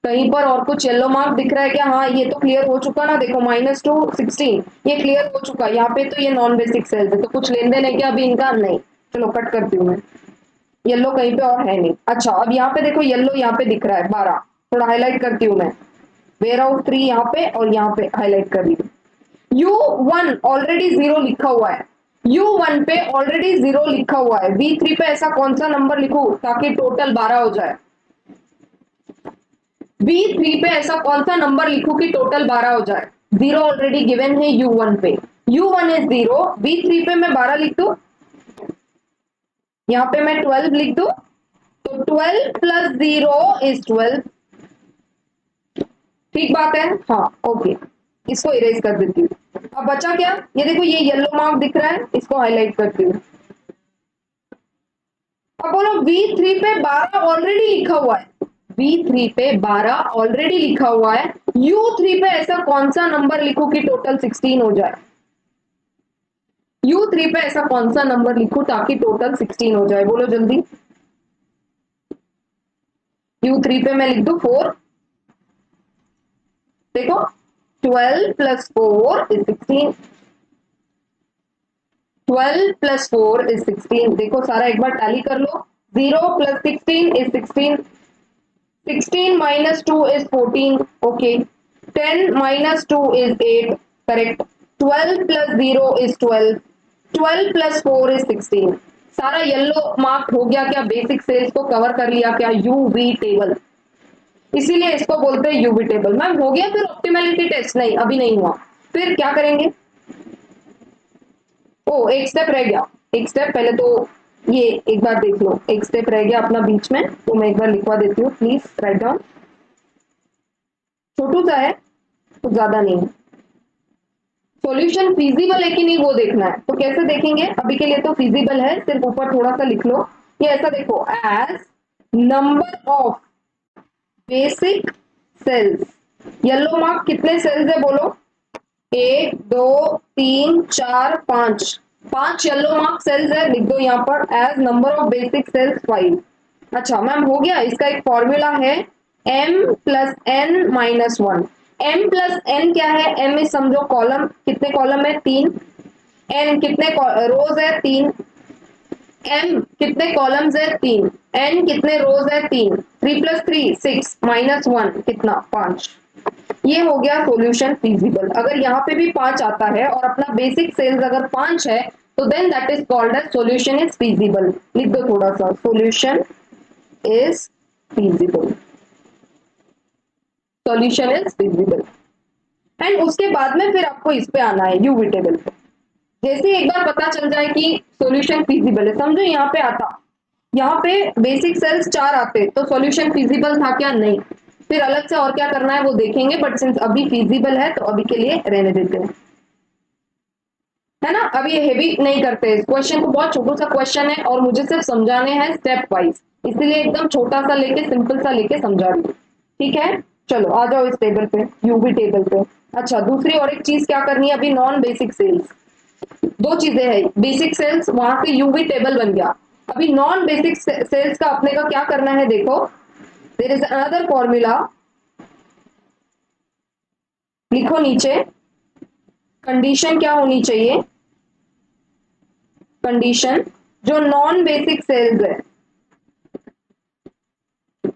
कहीं पर और कुछ येलो मार्क दिख रहा है क्या? हाँ, ये तो क्लियर हो चुका ना, देखो -2 16 ये क्लियर हो चुका। यहाँ पे तो ये नॉन बेसिक सेल्स है, तो कुछ लेन देन है क्या अभी इनका? नहीं। चलो कट करती हूँ मैं, येलो कहीं पे और है नहीं। अच्छा, अब यहाँ पे देखो येलो यहाँ पे दिख रहा है 12, थोड़ा हाईलाइट करती हूँ मैं। वेयर हाउस 3 यहाँ पे और यहाँ पे हाईलाइट कर रही हूँ। U1 ऑलरेडी 0 लिखा हुआ है, U1 पे ऑलरेडी 0 लिखा हुआ है। V3 पे ऐसा कौन सा नंबर लिखूं ताकि टोटल 12 हो जाए? V3 पे ऐसा कौन सा नंबर लिखूं कि टोटल 12 हो जाए? 0 ऑलरेडी गिवन है U1 पे, U1 इज 0, V3 पे मैं 12 लिख दूं, यहां पे मैं 12 लिख दूं, तो 12 प्लस 0 इज 12। ठीक बात है? हाँ, ओके, इसको इरेज कर देती हूँ। अब बचा क्या? ये देखो ये येलो मार्क दिख रहा है, इसको हाईलाइट करती हूँ। अब बोलो V3 पे 12 ऑलरेडी लिखा हुआ है, V3 पे 12 ऑलरेडी लिखा हुआ है, U3 पे ऐसा कौन सा नंबर लिखूं कि टोटल 16 हो जाए? U3 पे ऐसा कौन सा नंबर लिखूं ताकि टोटल 16 हो जाए? बोलो जल्दी। U3 पे मैं लिख दूं 4, देखो 12 प्लस 4 इज 16, 12 प्लस 4 इज 16। देखो सारा एक बार टैली कर लो, 0 plus 16 is 16, 16 minus 2 is 14, okay, 10 minus 2 is 8, correct, 12 plus 0 is 12, 12 plus 4 is 16। सारा येलो मार्क हो गया क्या? बेसिक सेल्स को कवर कर लिया क्या? यूवी टेबल, इसीलिए इसको बोलते हैं यूवी टेबल। मैम हो गया फिर ऑप्टिमैलिटी टेस्ट? नहीं, अभी नहीं हुआ। फिर क्या करेंगे? ओ, एक स्टेप रह गया, एक स्टेप पहले तो ये एक बार देख लो, एक स्टेप रह गया अपना बीच में, तो मैं एक बार लिखवा देती हूँ, प्लीज राइट डाउन। छोटू सा है, कुछ ज्यादा नहीं है। सॉल्यूशन फिजिबल है कि नहीं वो देखना है, तो कैसे देखेंगे? अभी के लिए तो फिजिबल है, सिर्फ ऊपर थोड़ा सा लिख लो। ये ऐसा देखो, as number of basic cells, yellow mark कितने सेल्स है बोलो? 1 2 3 4 5, 5 येलो मार्क सेल्स है, लिख दो यहाँ पर as number of basic cells 5। अच्छा मैम हो गया, इसका एक फॉर्मूला है m plus N minus 1। m plus N क्या है? m इज समझो कॉलम, कितने कॉलम है? 3। n कितने रोज है? 3। m कितने कॉलम्स है? 3। n कितने रोज है? 3। 3 प्लस 3 6 माइनस 1 कितना? 5। ये हो गया सॉल्यूशन फिजिबल। अगर यहाँ पे भी 5 आता है और अपना बेसिक सेल्स अगर 5 है, तो then that is called as solution is feasible. लिख दो थोड़ा सा, solution is feasible, solution is feasible। And उसके बाद में फिर आपको इस पे आना है यूवी टेबल पे। जैसे एक बार पता चल जाए कि सॉल्यूशन फिजिबल है, समझो यहाँ पे आता, यहाँ पे बेसिक सेल्स 4 आते तो सॉल्यूशन फिजिबल था क्या? नहीं। फिर अलग से और क्या करना है वो देखेंगे, बट सिंस अभी फिजिबल है तो अभी के लिए रहने देते हैं, है ना। अब ये हेवी नहीं करते इस क्वेश्चन को, बहुत छोटा सा क्वेश्चन है और मुझे सिर्फ समझाने हैं स्टेप वाइज, इसलिए एकदम छोटा सा लेके सिंपल सा लेके समझा रही हूँ, ठीक है। चलो आ जाओ इस टेबल पे, यूवी टेबल पे। अच्छा दूसरी और एक चीज क्या करनी है अभी, नॉन बेसिक सेल्स। दो चीजें हैं, बेसिक सेल्स वहां से यूवी टेबल बन गया, अभी नॉन बेसिक सेल्स का अपने का क्या करना है? देखो देयर इज अनदर फॉर्मूला, लिखो नीचे, कंडीशन क्या होनी चाहिए? कंडीशन जो नॉन बेसिक सेल्स है,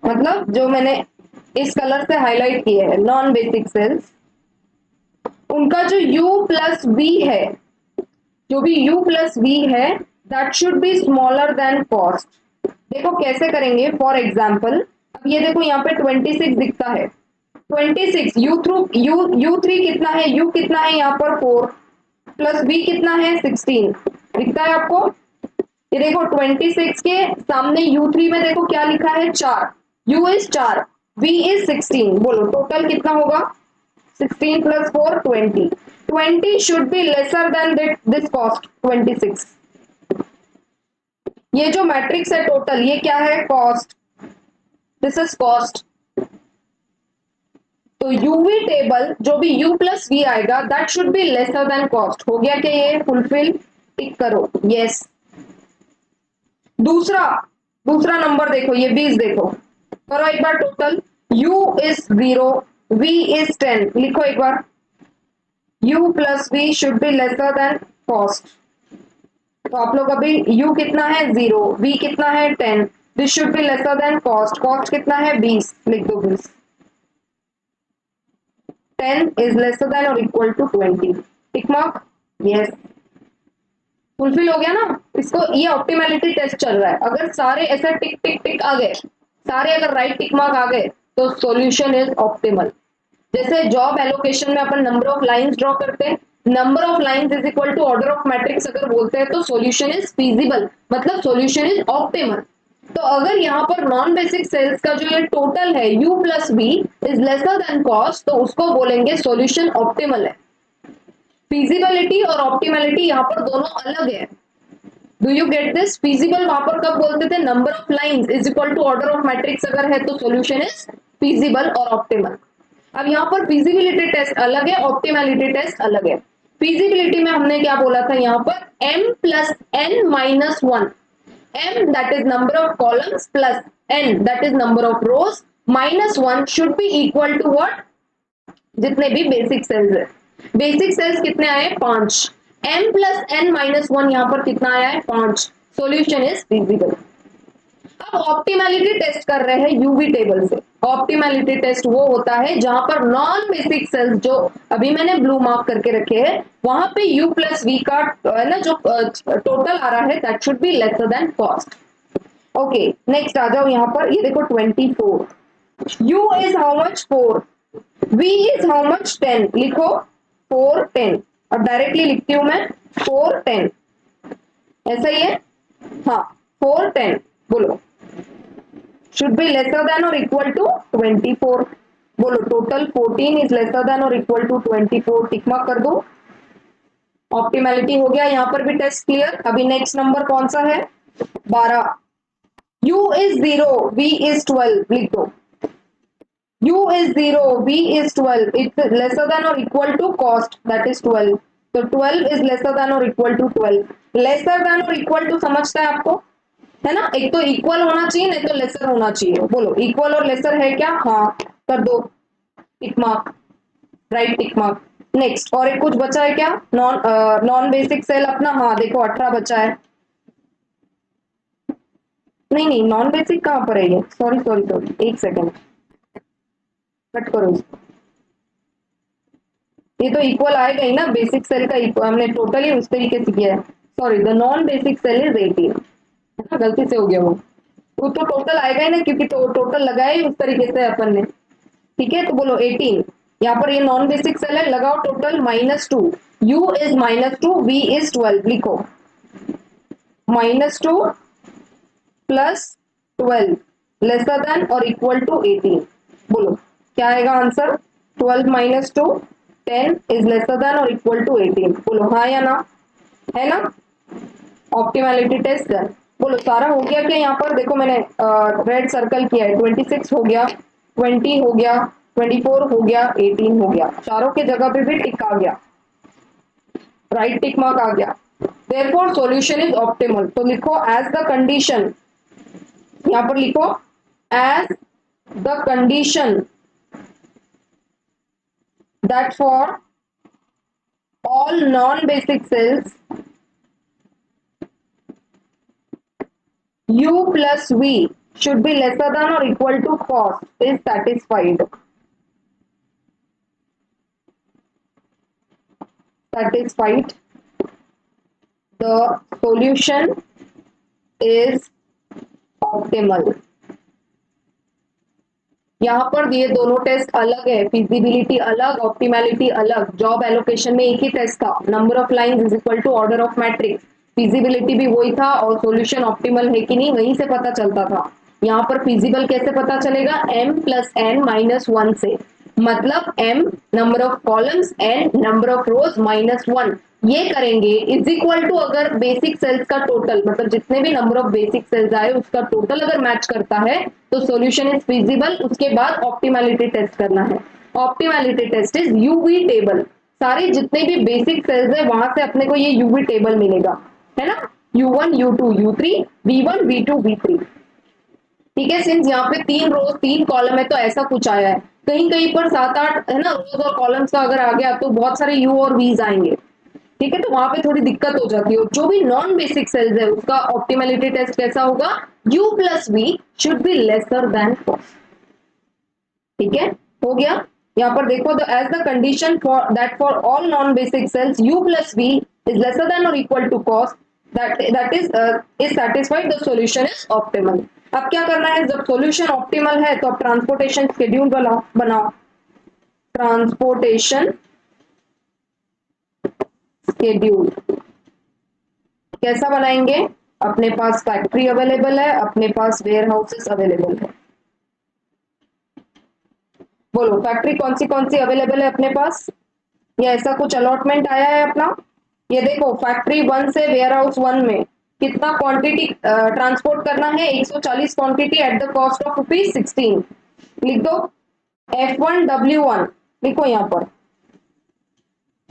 मतलब जो मैंने इस कलर से हाईलाइट किए हैं नॉन बेसिक सेल्स, उनका जो u प्लस v है, जो भी u प्लस v है, that should be smaller than cost. देखो कैसे करेंगे, फॉर एग्जाम्पल अब ये देखो यहाँ पे 26 दिखता है, 26 u3 कितना है? u कितना है यहाँ पर 4 प्लस v कितना है? 16 दिखता है आपको? ये देखो 26 के सामने U3 में देखो क्या लिखा है 4, U इज 4, V इज 16, बोलो टोटल कितना होगा 16 plus 4 20, 20 should be lesser then this cost 26। ये जो मैट्रिक्स है टोटल ये क्या है कॉस्ट, दिस इज कॉस्ट। तो यूवी टेबल जो भी u प्लस वी आएगा that should be lesser than cost. हो गया क्या ये फुलफिल, टिक करो यस। दूसरा दूसरा नंबर देखो ये 20 देखो, करो एक बार total, u is 0, v is 10, लिखो एक बार u plus v should be lesser than cost. तो आप लोग अभी u कितना है 0, v कितना है 10, this should be lesser than cost, cost कितना है 20, लिख दो 20, 10 is lesser than or equal to 20, tick mark yes. Fulfil हो गया ना। इसको ये ऑप्टिमैलिटी टेस्ट चल रहा है, अगर सारे ऐसे टिक टिक टिक आ गए, सारे अगर राइट टिक मार्क आ गए तो सॉल्यूशन इज ऑप्टिमल। जैसे जॉब एलोकेशन में अपन नंबर ऑफ लाइंस ड्रॉ करते हैं, number of lines is equal to order of matrix अगर बोलते हैं तो सॉल्यूशन इज फीजिबल, मतलब सॉल्यूशन इज ऑप्टिमल। तो अगर यहाँ पर नॉन बेसिक सेल्स का जो ये टोटल है u plus B is lesser than cost, तो उसको बोलेंगे सॉल्यूशन ऑप्टिमल है। फीजिबिलिटी और ऑप्टिमलिटी यहाँ पर दोनों अलग है। Do you get this? Feasible वहां पर कब बोलते थे, number of lines is equal to order of matrix अगर है तो सॉल्यूशन इज फीजिबल और ऑप्टिमल। अब यहाँ पर फिजिबिलिटी टेस्ट अलग है, ऑप्टिमलिटी टेस्ट अलग है। फिजिबिलिटी में हमने क्या बोला था यहाँ पर m plus n minus 1, m that is number of columns plus n that is number of rows minus 1 should be equal to what, जितने भी बेसिक सेल्स है। बेसिक सेल्स कितने आए 5, m प्लस n माइनस 1 यहाँ पर कितना आया है 5, सॉल्यूशन इज फिजिबल। अब ऑप्टिमैलिटी टेस्ट कर रहे हैं यूवी टेबल से। ऑप्टिमैलिटी टेस्ट वो होता है जहां पर नॉन बेसिक सेल्स जो अभी मैंने ब्लू मार्क करके रखे हैं वहां पे u प्लस वी का है ना जो टोटल आ रहा है that should be lesser than cost. Okay next आ जाओ यहाँ पर, ये देखो 24, u is how much 4, v is how much 10, लिखो 4 10, अब डायरेक्टली लिखती हूं मैं 4 10, ऐसा ही है हाँ 4 10, बोलो should be lesser than or equal to 24, बोलो total 14 is lesser than or equal to 24, tick mark कर दो। ऑप्टिमैलिटी हो गया, यहां पर भी टेस्ट क्लियर। अभी नेक्स्ट नंबर कौन सा है 12, u is 0, v is 12, लिख दो u is 0, v is 12, it's lesser than or equal to cost that is 12, तो 12 is lesser than or equal to 12, lesser than or equal to समझता है आपको, है ना, एक तो इक्वल होना चाहिए नहीं तो लेसर होना चाहिए, बोलो इक्वल और लेसर है क्या, हाँ कर दो tick mark, right tick mark. Next और एक कुछ बचा है क्या, नॉन बेसिक सेल अपना, हाँ देखो 18 बचा है, नहीं नहीं नॉन बेसिक कहां पर है ये, सॉरी सॉरी सॉरी एक सेकेंड कट करो इसको, ये तो इक्वल आएगा ही ना, बेसिक सेल का हमने टोटल ही उस तरीके से किया है, sorry the non basic cell is 18, है ना गलती से हो गया वो तो टोटल आएगा ही ना क्योंकि टोटल लगाया ही उस तरीके से अपन ने, ठीक है तो बोलो 18, यहाँ पर ये नॉन बेसिक सेल है, लगाओ total -2, u is -2, v is 12, लिखो -2 प्लस 12 लेसर देन और इक्वल टू 18, बोलो क्या आएगा answer, 12 minus 2 10 is lesser than और इक्वल टू 18, बोलो हाँ या ना, है ना। ऑप्टिमैलिटी टेस्ट डन, बोलो सारा हो गया क्या, यहाँ पर देखो मैंने रेड सर्कल किया है, 26 हो गया, 20 हो गया, 24 हो गया, 18 हो गया, चारों के जगह पे भी टिक आ गया, राइट टिक मार्क आ गया, देयरफॉर सॉल्यूशन इज ऑप्टिमल। तो लिखो एज द कंडीशन, यहाँ पर लिखो as the condition that for all non basic cells u plus v should be lesser than or equal to cost is satisfied. Satisfied. The solution is optimal. यहाँ पर ये दोनों test अलग है, feasibility अलग, ऑप्टिमैलिटी अलग। जॉब एलोकेशन में एक ही टेस्ट था, number of lines is equal to order of matrix, feasibility भी वही था और सॉल्यूशन ऑप्टिमल है कि नहीं वहीं से पता चलता था। यहाँ पर फिजिबल कैसे पता चलेगा, m plus n minus one से, मतलब m number of columns n number of rose minus one, ये करेंगे इज इक्वल टू अगर बेसिक सेल्स का टोटल मतलब जितने भी नंबर ऑफ बेसिक सेल्स आए उसका टोटल अगर मैच करता है तो सॉल्यूशन इज फिजिबल। उसके बाद ऑप्टिमैलिटी टेस्ट करना है। Optimality test is UV table, सारे जितने भी बेसिक सेल्स है वहां से अपने को ये यूवी टेबल मिलेगा, है ना, U1 U2 U3 V1 V2 V3। ठीक है, सिंस यहाँ पे 3 रोज 3 कॉलम है तो ऐसा कुछ आया है। कहीं कहीं पर 7-8 है ना रोज और कॉलम्स का अगर आ गया तो बहुत सारे यू और वीज आएंगे। ठीक है, तो वहां पे थोड़ी दिक्कत हो जाती है। जो भी नॉन बेसिक सेल्स है उसका ऑप्टिमैलिटी टेस्ट कैसा होगा, u plus we should be lesser than cost. ठीक है, हो गया। यहाँ पर देखो the as the condition for that for all non basic cells u plus v is lesser than और equal to cost, that is satisfied, the solution is optimal. अब क्या करना है, जब सॉल्यूशन ऑप्टिमल है तो अब ट्रांसपोर्टेशन शेड्यूल बनाओ। ट्रांसपोर्टेशन शेड्यूल कैसा बनाएंगे, अपने पास फैक्ट्री अवेलेबल है, अपने पास वेयर हाउसेस अवेलेबल है। बोलो फैक्ट्री कौन सी अवेलेबल है अपने पास, या ऐसा कुछ अलॉटमेंट आया है अपना। ये देखो फैक्ट्री वन से वेयर हाउस वन में कितना क्वांटिटी ट्रांसपोर्ट करना है, 140 quantity at the cost of ₹16। लिख दो F1W1, लिखो यहाँ पर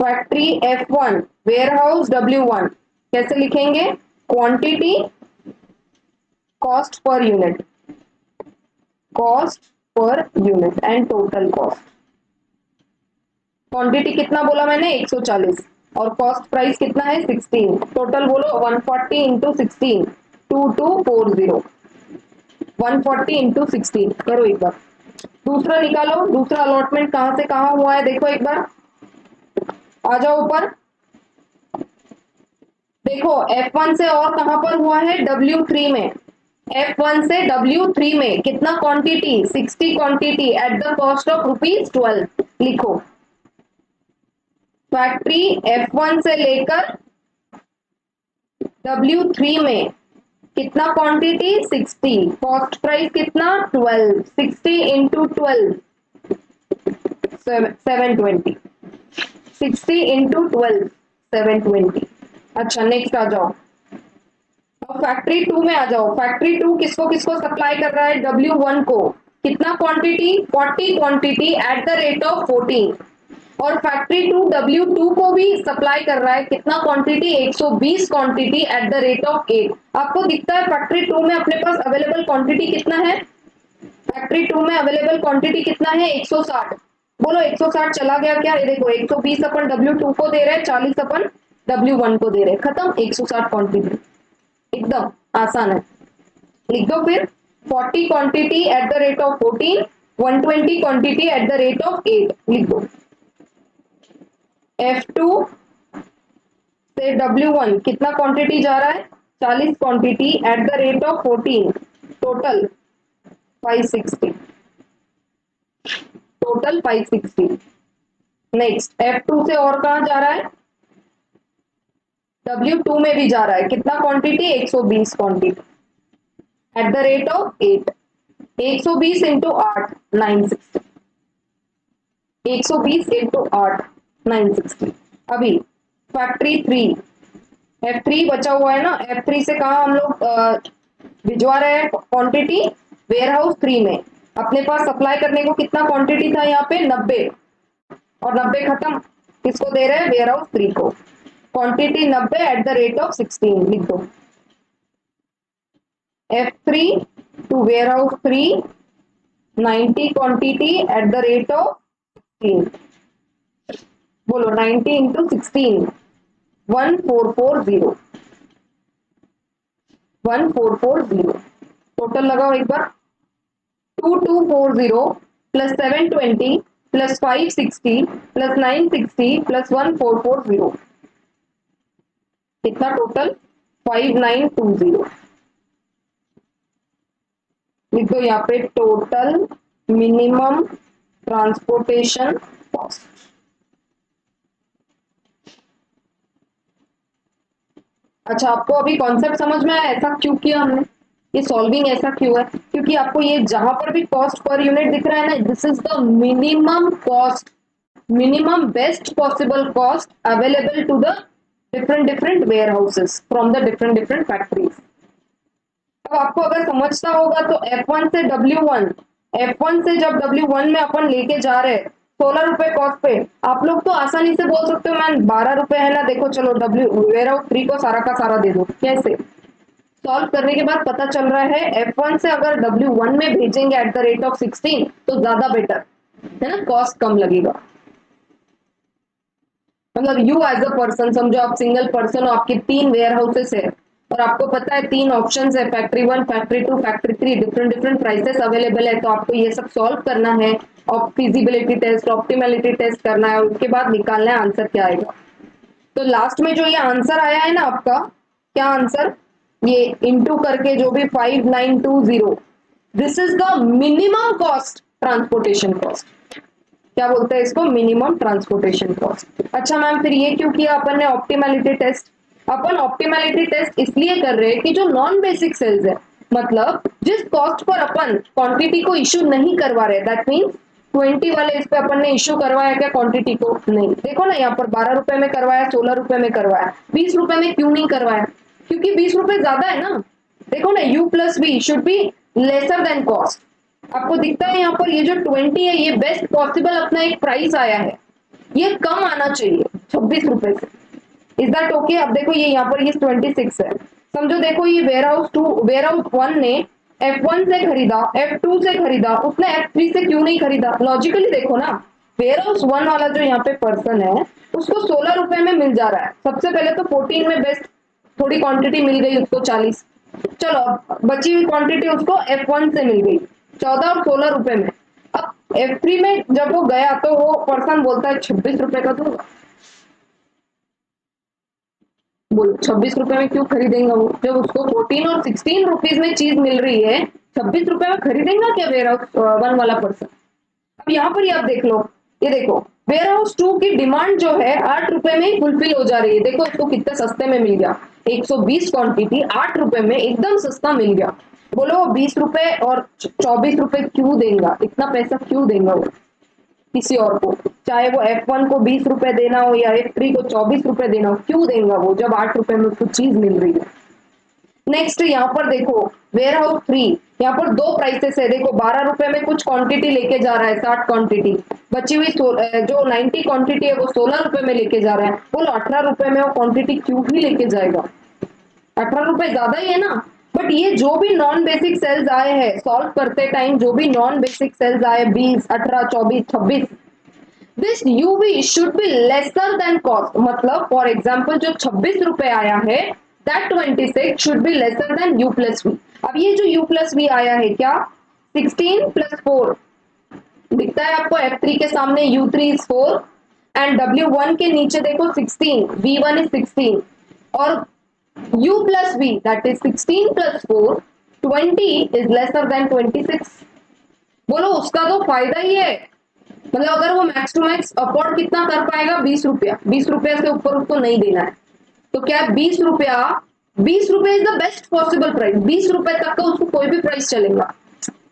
factory F1 ware house W1 कैसे लिखेंगे, quantity cost per unit, cost per unit and total cost. Quantity कितना बोला मैंने 140 और कॉस्ट प्राइस कितना है 16, टोटल बोलो 140 इंटू 16 2240, 140 इंटू 16 करो एक बार। दूसरा निकालो, दूसरा अलॉटमेंट कहां से कहां हुआ है देखो एक बार, आ जाओ ऊपर। देखो F1 से और कहां पर हुआ है, W3 में। F1 से W3 में कितना quantity 60 quantity at the cost of ₹12। लिखो फैक्ट्री F1 से लेकर W3 में कितना क्वांटिटी 60, कॉस्ट प्राइस कितना 12, 60 इंटू 12 720, 60 इंटू 12 720। अच्छा नेक्स्ट आ जाओ, अब फैक्ट्री 2 में आ जाओ। फैक्ट्री 2 किसको किसको सप्लाई कर रहा है, W1 को कितना quantity 40 quantity at the rate of 14, और फैक्ट्री 2 W2 को भी सप्लाई कर रहा है कितना quantity 120 quantity at the rate of 8। आपको दिखता है फैक्ट्री 2 में अपने पास अवेलेबल क्वांटिटी कितना है, फैक्ट्री 2 में अवेलेबल क्वांटिटी कितना है 160। बोलो 160 चला गया क्या, ये देखो 120 अपन W2 को दे रहे हैं, 40 अपन W1 को दे रहे हैं, खत्म 160 क्वांटिटी, एकदम आसान है। लिख दो फिर 40 quantity at the rate of 14, 120 quantity at the rate of 8। लिख दो F2 से W1 कितना क्वांटिटी जा रहा है 40 quantity at the rate of 14, total 560, total 560। Next F2 से और कहां जा रहा है, W2 में भी जा रहा है, कितना quantity 120 quantity at the rate of 8, 120 into 8 960, 120 into 8 960। अभी फैक्ट्री 3 F3 बचा हुआ है ना, F3 से कहा हम लोग भिजवा रहे हैं क्वांटिटी वेयर हाउस 3 में। अपने पास सप्लाई करने को कितना क्वांटिटी था यहाँ पे 90, और 90 खत्म, किसको दे रहे हैं वेयर हाउस 3 को, quantity 90 at the rate of 16। लिख दो F3 to warehouse 3 90 quantity at the rate of 16। बोलो 90 इंटू 16 1440, 1440 टोटल लगाओ एक बार, 2240 प्लस 720 प्लस 560 प्लस 960 प्लस 1440, कितना टोटल 5920। लिख दो यहाँ पे टोटल मिनिमम ट्रांसपोर्टेशन कॉस्ट। अच्छा, आपको अभी कॉन्सेप्ट समझ में आया ऐसा क्यों किया हमने, ये सॉल्विंग ऐसा क्यों है? क्योंकि आपको ये जहां पर भी कॉस्ट पर यूनिट दिख रहा है ना, this is the minimum cost, minimum best possible cost available to the different different warehouses from the different different factories. अब आपको अगर समझता होगा तो F1 से W1, F1 से जब W1 में अपन लेके जा रहे हैं 16 रुपए कॉस्ट पे, आप लोग तो आसानी से बोल सकते हो मैम 12 रुपए है ना, देखो चलो W वेयर हाउस 3 को सारा का सारा दे दो। कैसे सॉल्व करने के बाद पता चल रहा है F1 से अगर W1 में भेजेंगे एट द रेट ऑफ 16 तो ज्यादा बेटर है ना, कॉस्ट कम लगेगा। मतलब यू एज अ पर्सन समझो, आप सिंगल पर्सन हो, आपके 3 वेयर हाउसेस है और आपको पता है 3 ऑप्शंस है, factory 1, factory 2, factory 3, different different prices available है, तो आपको ये सब सॉल्व करना है और फिजिबिलिटी टेस्ट, ऑप्टिमलिटी टेस्ट करना है, उसके बाद निकालना है आंसर क्या आएगा। तो लास्ट में जो ये आंसर आया है ना आपका, क्या आंसर, ये इंटू करके जो भी 5920, this is the minimum cost transportation cost. क्या बोलते हैं इसको, मिनिमम ट्रांसपोर्टेशन कॉस्ट। अच्छा मैम फिर ये क्यों किया अपन ने ऑप्टिमैलिटी टेस्ट? अपन ऑप्टिमैलिटी टेस्ट इसलिए कर रहे हैं कि जो नॉन बेसिक सेल्स है, मतलब जिस कॉस्ट पर अपन क्वांटिटी को इश्यू नहीं करवा रहे, दैट मींस 20 वाले इस पे अपन ने इश्यू करवाया क्या क्वांटिटी को? नहीं। देखो ना यहाँ पर 12 रुपए में करवाया, 16 रुपए में करवाया, 20 रुपए में क्यों नहीं करवाया? क्योंकि 20 रुपए ज्यादा है ना। देखो ना, U plus we should be lesser than cost. आपको दिखता है यहाँ पर ये जो 20 है ये बेस्ट पॉसिबल अपना एक प्राइस आया है, ये कम आना चाहिए 26 रुपए से। Is that okay? अब देखो ये यहाँ पर ये 26 है, समझो देखो ये वेयर हाउस 2, वेयर हाउस 1 ने F1 से खरीदा, F2 से खरीदा, उसने F3 से क्यों नहीं खरीदा? लॉजिकली देखो ना, वेयर हाउस 1 वाला जो यहाँ पे पर्सन है उसको 16 रुपए में मिल जा रहा है, सबसे पहले तो 14 में बेस्ट थोड़ी क्वांटिटी मिल गई उसको 40, चलो अब बची हुई क्वांटिटी उसको F1 से मिल गई 14 और 16 रुपए में। अब F3 में जब वो गया तो वो पर्सन बोलता है 26 रुपए का दूंगा। बोलो 26 रुपए में क्यों खरीदेंगे वो, जब उसको 14 और 16 रुपीज में चीज मिल रही है, 26 रुपए में खरीदेंगे क्या वेयर हाउस 1 वाला पर्सन? अब यहाँ पर ही आप देख लो, ये देखो वेयर हाउस 2 की डिमांड जो है 8 रुपए में ही फुलफिल हो जा रही है, देखो इसको कितने सस्ते में मिल गया, 120 क्वांटिटी 8 रुपए में एकदम सस्ता मिल गया। बोलो 20 रुपए और 24 रुपए क्यों देगा, इतना पैसा क्यों देगा वो किसी और को, चाहे वो F1 को 20 रुपए देना हो या F3 को 24 रुपए देना हो, क्यों देगा वो जब 8 रुपए में उसको चीज मिल रही है। नेक्स्ट यहाँ पर देखो वेयर हाउस 3, यहाँ पर दो प्राइसेस है, देखो 12 रुपए में कुछ क्वांटिटी लेके जा रहा है 60 क्वांटिटी, बची हुई जो 90 क्वांटिटी है वो 16 रुपए में लेके जा रहा है। बोलो 18 रुपए में वो क्वांटिटी क्यों ही लेके जाएगा, 18 रुपए ज्यादा ही है ना। बट ये जो भी नॉन बेसिक सेल्स आए हैं सॉल्व करते टाइम, जो भी नॉन बेसिक सेल्स आए 20, 18, 24, 26, this UV should be lesser than cost, मतलब फॉर एग्जाम्पल जो 26 रुपए आया है that 26 should be lesser than U plus V. अब ये जो यू प्लस वी आया है क्या, 16 प्लस 4 दिखता है आपको, F3 के सामने U3 इज 4 एंड W1 के नीचे देखो 16, V1 इज 16 और U plus V that is 16 plus 4, 20 is lesser than 26। बोलो उसका तो फायदा ही है, मतलब अगर वो मैक्स टू मैक्स अफोर्ड कितना कर पाएगा, 20 रुपया, 20 रुपया से ऊपर उसको नहीं देना है, तो क्या 20 रुपया, 20 रुपये is the best possible price, 20 रुपए तक का उसको कोई भी प्राइस चलेगा,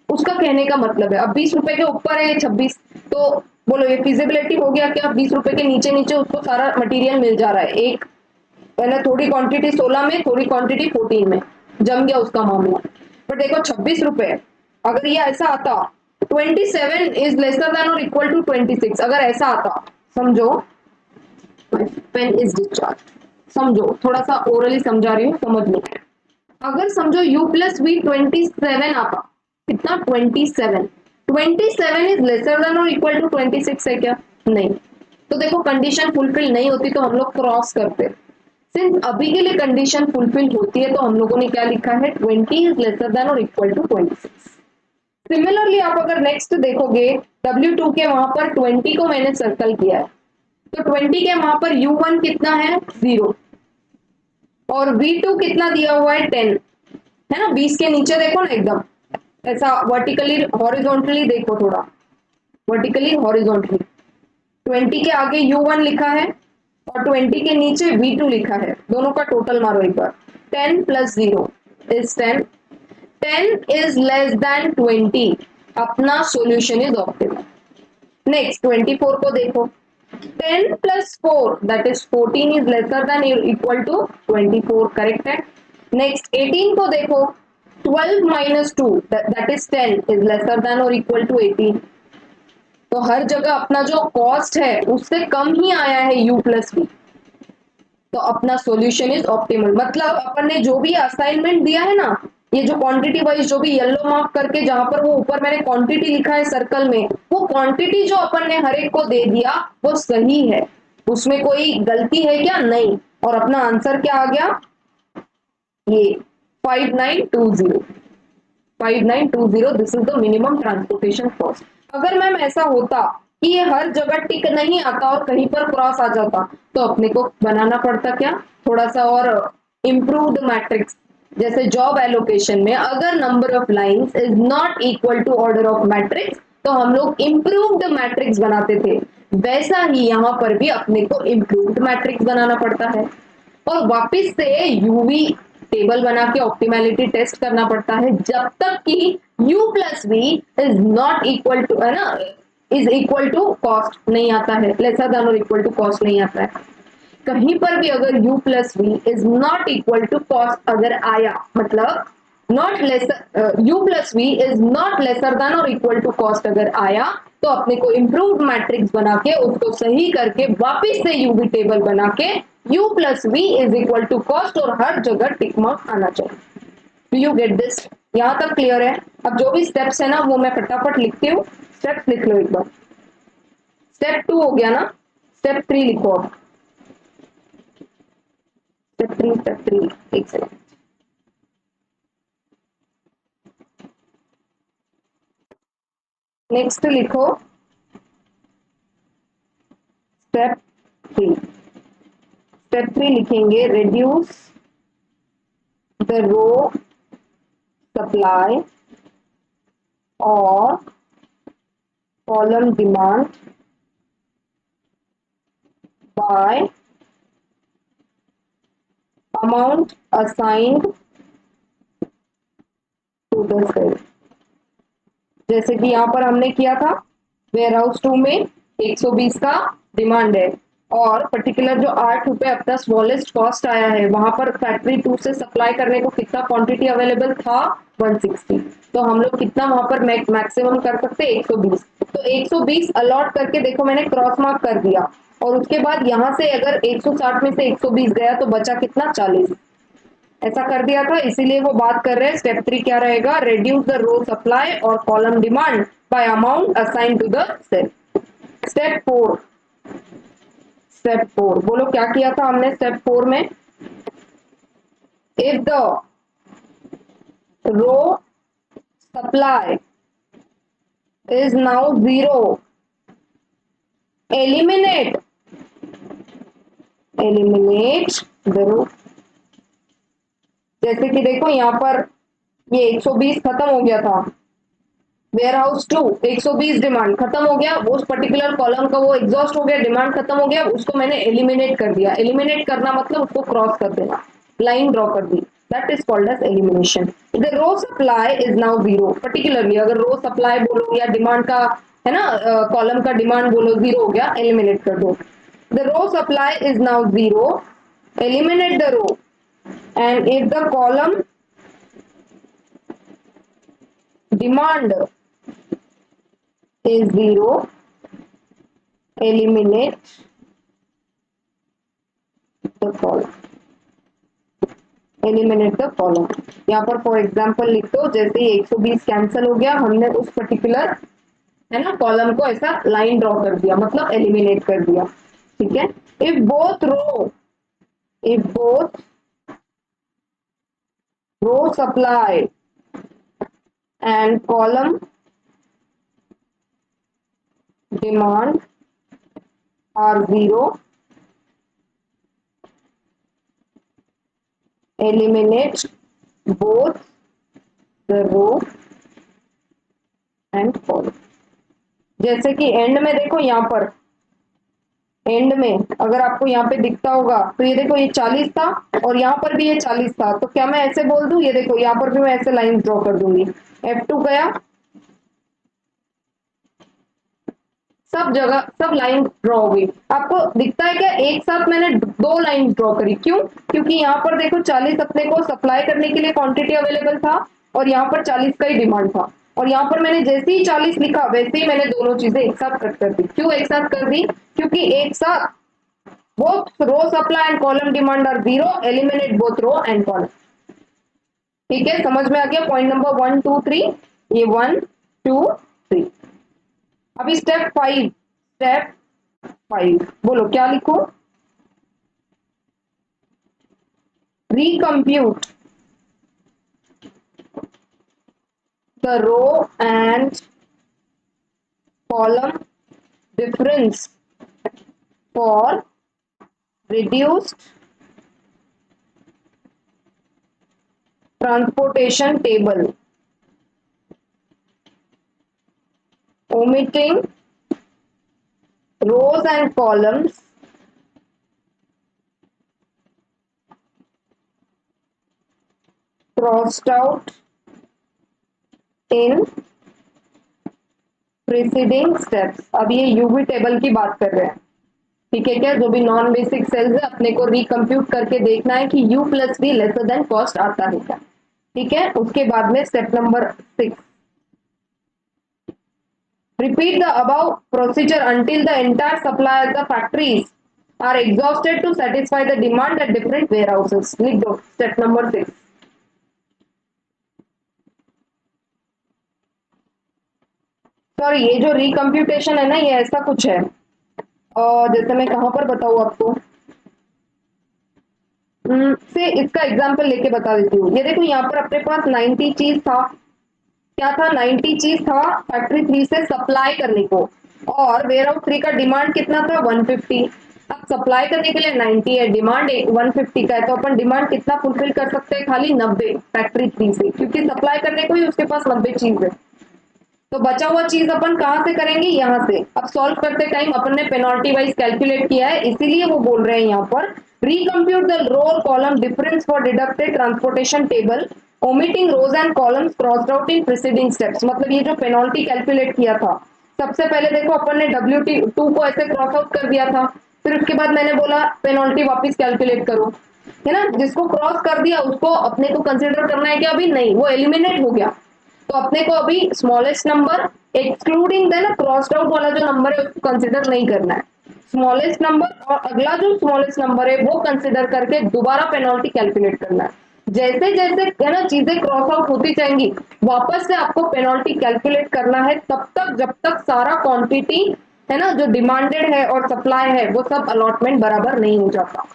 उसका कहने का मतलब है। अब 20 रुपए के ऊपर है 26, तो बोलो ये फिजिबिलिटी हो गया क्या, 20 रुपए के नीचे नीचे उसको सारा मटेरियल मिल जा रहा है, एक मैंने थोड़ी क्वांटिटी 16 में, थोड़ी क्वांटिटी 14 में, जम गया उसका मामला। पर देखो 26 रुपए, अगर ये ऐसा आता 27 इज लेसर देन और इक्वल टू 26, अगर ऐसा आता, समझो पेन इज डिस्चार्ज, समझो थोड़ा सा ओरली समझा रही हूँ, समझ लो। अगर समझो u प्लस वी 27 आता, कितना 27, 27 इज लेसर देन और इक्वल टू 26 है क्या? नहीं। तो देखो कंडीशन फुलफिल नहीं होती तो हम लोग क्रॉस करते, सिंस अभी के लिए कंडीशन फुलफिल होती है तो हम लोगों ने क्या लिखा है, 20 इज लेसर देन और इक्वल टू 26। सिमिलरली आप अगर नेक्स्ट देखोगे W2 के वहां पर 20 को मैंने सर्कल किया है, तो 20 के वहां पर U1 कितना है 0 और V2 कितना दिया हुआ है 10, है ना, 20 के नीचे देखो ना एकदम ऐसा वर्टिकली हॉरिजॉन्टली देखो, थोड़ा वर्टिकली हॉरिजॉन्टली, 20 के आगे U1 लिखा है और 20 के नीचे V2 लिखा है, दोनों का टोटल मारो एक बार। 10 plus 0 is 10, 10 is less than 20, अपना सॉल्यूशन इज ऑप्टिमल। नेक्स्ट 24 को देखो, 10 plus 4 that is 14 is lesser than equal to 24, correct है। नेक्स्ट 18 को देखो, 12 minus 2 that is 10 is lesser than और इक्वल टू 18। तो हर जगह अपना जो कॉस्ट है उससे कम ही आया है u प्लस v, तो अपना सॉल्यूशन इज ऑप्टिमल। मतलब अपन ने जो भी असाइनमेंट दिया है ना, ये जो क्वांटिटी वाइज जो भी येलो मार्क करके जहां पर वो ऊपर मैंने क्वांटिटी लिखा है सर्कल में, वो क्वांटिटी जो अपन ने हर एक को दे दिया वो सही है, उसमें कोई गलती है क्या? नहीं। और अपना आंसर क्या आ गया? ये 5920, 5920, this is the minimum transportation cost. अगर मैम ऐसा होता कि ये हर जगह टिक नहीं आता और कहीं पर क्रॉस आ जाता, तो अपने को बनाना पड़ता क्या, थोड़ा सा और इम्प्रूव्ड मैट्रिक्स। जैसे जॉब एलोकेशन में अगर number of lines is not equal to order of matrix, तो हम लोग इम्प्रूव्ड मैट्रिक्स बनाते थे, वैसा ही यहां पर भी अपने को इम्प्रूव्ड मैट्रिक्स बनाना पड़ता है। और वापस से यूवी टेबल बना के ऑप्टिमैलिटी टेस्ट करना पड़ता है, जब तक कि u plus v is not equal to, है ना, इज इक्वल टू कॉस्ट नहीं आता है, लेसर देन और इक्वल टू कॉस्ट नहीं आता है। कहीं पर भी अगर u plus v is not equal to cost अगर आया, मतलब not lesser, u plus v is not lesser than और इक्वल टू कॉस्ट अगर आया, तो अपने को इम्प्रूव्ड मैट्रिक्स बना के उसको सही करके वापिस से यूवी टेबल बना के u plus v is equal to cost और हर जगह टिक मार्क आना चाहिए। Do you get this? यहां तक क्लियर है? अब जो भी स्टेप्स है ना वो मैं फटाफट लिखती हूँ, स्टेप्स लिख लो एक बार। स्टेप 2 हो गया ना, स्टेप 3 लिखो अब। स्टेप 3, एक सेकंड। नेक्स्ट लिखो स्टेप 3। स्टेप 3 लिखेंगे, रिड्यूस द रो सप्लाई और column demand by amount assigned to the cell. जैसे कि यहां पर हमने किया था, वेयर हाउस 2 में 120 का डिमांड है और पर्टिकुलर जो 8 रुपए अपना स्मॉलेस्ट कॉस्ट आया है, वहां पर फैक्ट्री 2 से सप्लाई करने को कितना क्वांटिटी अवेलेबल था? 160। तो हम लोग कितना वहां पर मैक्सिमम कर सकते हैं? 120। तो 120 अलॉट करके देखो मैंने क्रॉस मार्क कर दिया, और उसके बाद यहां से अगर 160 में से 120 गया तो बचा कितना? 40। ऐसा कर दिया था, इसीलिए वो बात कर रहे हैं स्टेप 3 क्या रहेगा, रिड्यूस द रो सप्लाई और column demand by amount assign to the cell. Step 4, step 4 बोलो क्या किया था हमने स्टेप 4 में? If the row supply is now 0, eliminate eliminate the row. जैसे कि देखो यहां पर ये 120 खत्म हो गया था, वेयर हाउस 2 120 डिमांड खत्म हो गया, उस पर्टिकुलर कॉलम का वो एग्जॉस्ट हो गया, डिमांड खत्म हो गया, उसको मैंने एलिमिनेट कर दिया। एलिमिनेट करना मतलब उसको क्रॉस कर देना, लाइन ड्रॉ कर दी, that is called as elimination. The row supply is now 0, particularly अगर रो सप्लाई बोलो या डिमांड का, है ना, कॉलम का डिमांड बोलो 0 हो गया, एलिमिनेट कर दो। The row supply is now 0, eliminate the row, and if the column demand is 0, eliminate the column, eliminate the column। यहाँ पर फॉर एग्जाम्पल लिख दो, जैसे ही 120 कैंसिल हो गया, हमने उस पर्टिकुलर, है ना, कॉलम को ऐसा लाइन ड्रॉ कर दिया, मतलब एलिमिनेट कर दिया। ठीक है। If both row supply and column demand are 0, eliminate both the row and column। जैसे कि एंड में देखो यहाँ पर एंड में अगर आपको यहाँ पे दिखता होगा तो ये देखो ये 40 था और यहाँ पर भी ये 40 था, तो क्या मैं ऐसे बोल दूं, ये देखो यहाँ पर भी मैं ऐसे लाइन ड्रॉ कर दूंगी, F2 गया, सब जगह सब लाइन ड्रॉ हो गई। आपको दिखता है क्या, एक साथ मैंने दो लाइन ड्रॉ करी, क्यों, क्योंकि यहाँ पर देखो 40 अपने को सप्लाई करने के लिए क्वांटिटी अवेलेबल था और यहाँ पर 40 का ही डिमांड था, और यहाँ पर मैंने जैसे ही 40 लिखा वैसे ही मैंने दोनों चीजें एक साथ कट कर दी। क्यों एक साथ कर दी, क्योंकि एक साथ both row supply and column demand are zero, eliminate both row and column। ठीक है, समझ में आ गया पॉइंट नंबर 1 2 3, ये 1 2 3। अभी स्टेप 5 बोलो क्या लिखो, recompute the row and column difference for reduced transportation table, omitting rows and columns crossed out in preceding steps। अब ये यूवी टेबल की बात कर रहे हैं, ठीक है क्या, जो भी नॉन बेसिक सेल्स है अपने को रिकम्प्यूट करके देखना है कि u plus v lesser than cost आता है क्या। ठीक है, उसके बाद में step number 6, repeat the above procedure until the entire supply at the factories are exhausted to satisfy the demand at different warehouses। लिख दो स्टेप नंबर 6। सॉरी, ये जो रिकम्प्यूटेशन है ना, ये ऐसा कुछ है, और जैसे मैं कहां पर बताऊं आपको, से इसका एग्जांपल लेके बता देती हूँ। ये देखो यहाँ पर अपने पास 90 चीज था, क्या था, 90 चीज था फैक्ट्री 3 से सप्लाई करने को, और वेयर हाउस 3 का डिमांड कितना था 150। अब सप्लाई करने के लिए 90 है, डिमांड 150 का है, तो अपन डिमांड कितना फुलफिल कर सकते हैं, खाली 90 फैक्ट्री 3 से, क्योंकि सप्लाई करने को ही उसके पास 90 चीज है। तो बचा हुआ चीज अपन कहां से करेंगे, यहां से। अब सॉल्व करते टाइम अपन ने पेनल्टी वाइज कैलकुलेट किया है, इसीलिए वो बोल रहे हैं यहाँ पर recompute the row column difference for deducted transportation table, omitting rows and columns crossed out in preceding steps. मतलब ये जो पेनल्टी कैलकुलेट किया था, सबसे पहले देखो अपन ने W2 को ऐसे क्रॉस आउट कर दिया था, फिर उसके बाद मैंने बोला पेनल्टी वापस कैलकुलेट करो, है ना। जिसको क्रॉस कर दिया उसको अपने को कंसिडर करना है कि अभी नहीं, वो एलिमिनेट हो गया, तो अपने को अभी smallest number excluding then crossed out वाला जो नंबर है उसको कंसिडर नहीं करना है, स्मॉलेस्ट नंबर और अगला जो स्मॉलेस्ट नंबर है वो कंसिडर करके दोबारा पेनल्टी कैलकुलेट करना है। जैसे जैसे है ना चीजें क्रॉस आउट होती जाएंगी, वापस से आपको पेनल्टी कैलकुलेट करना है, तब तक जब तक सारा क्वांटिटी है ना जो डिमांडेड है और सप्लाई है वो सब अलॉटमेंट बराबर नहीं हो जाता।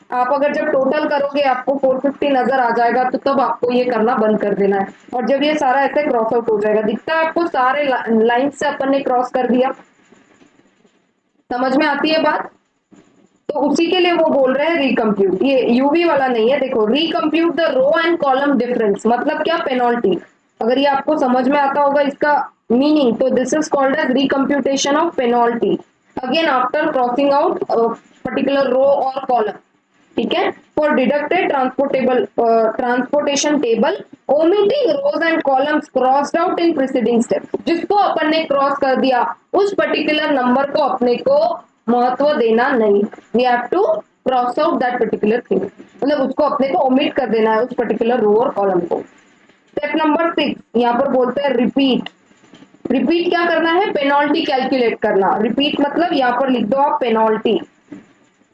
आप अगर जब टोटल करोगे आपको 450 नजर आ जाएगा, तो तब आपको ये करना बंद कर देना है, और जब ये सारा ऐसे क्रॉस आउट हो जाएगा, दिखता है आपको सारे लाइन से अपन ने क्रॉस कर दिया, समझ में आती है बात। तो उसी के लिए वो बोल रहे हैं रिकम्प्यूट, ये यूवी वाला नहीं है, देखो recompute the row and column difference, मतलब क्या, पेनल्टी। अगर ये आपको समझ में आता होगा इसका मीनिंग, तो this is called as recomputation of penalty again after crossing out particular row और कॉलम। ठीक है, for deducted transportation table, omitting rows and columns crossed out in preceding step. जिसको अपन ने क्रॉस कर दिया उस पर्टिकुलर नंबर को अपने को महत्व देना नहीं, we have to cross out that particular thing, मतलब उसको अपने को ओमिट कर देना है उस पर्टिकुलर रो और कॉलम को। स्टेप नंबर 6 यहाँ पर बोलते हैं रिपीट। रिपीट क्या करना है, पेनल्टी कैलकुलेट करना। रिपीट मतलब यहाँ पर लिख दो आप पेनल्टी,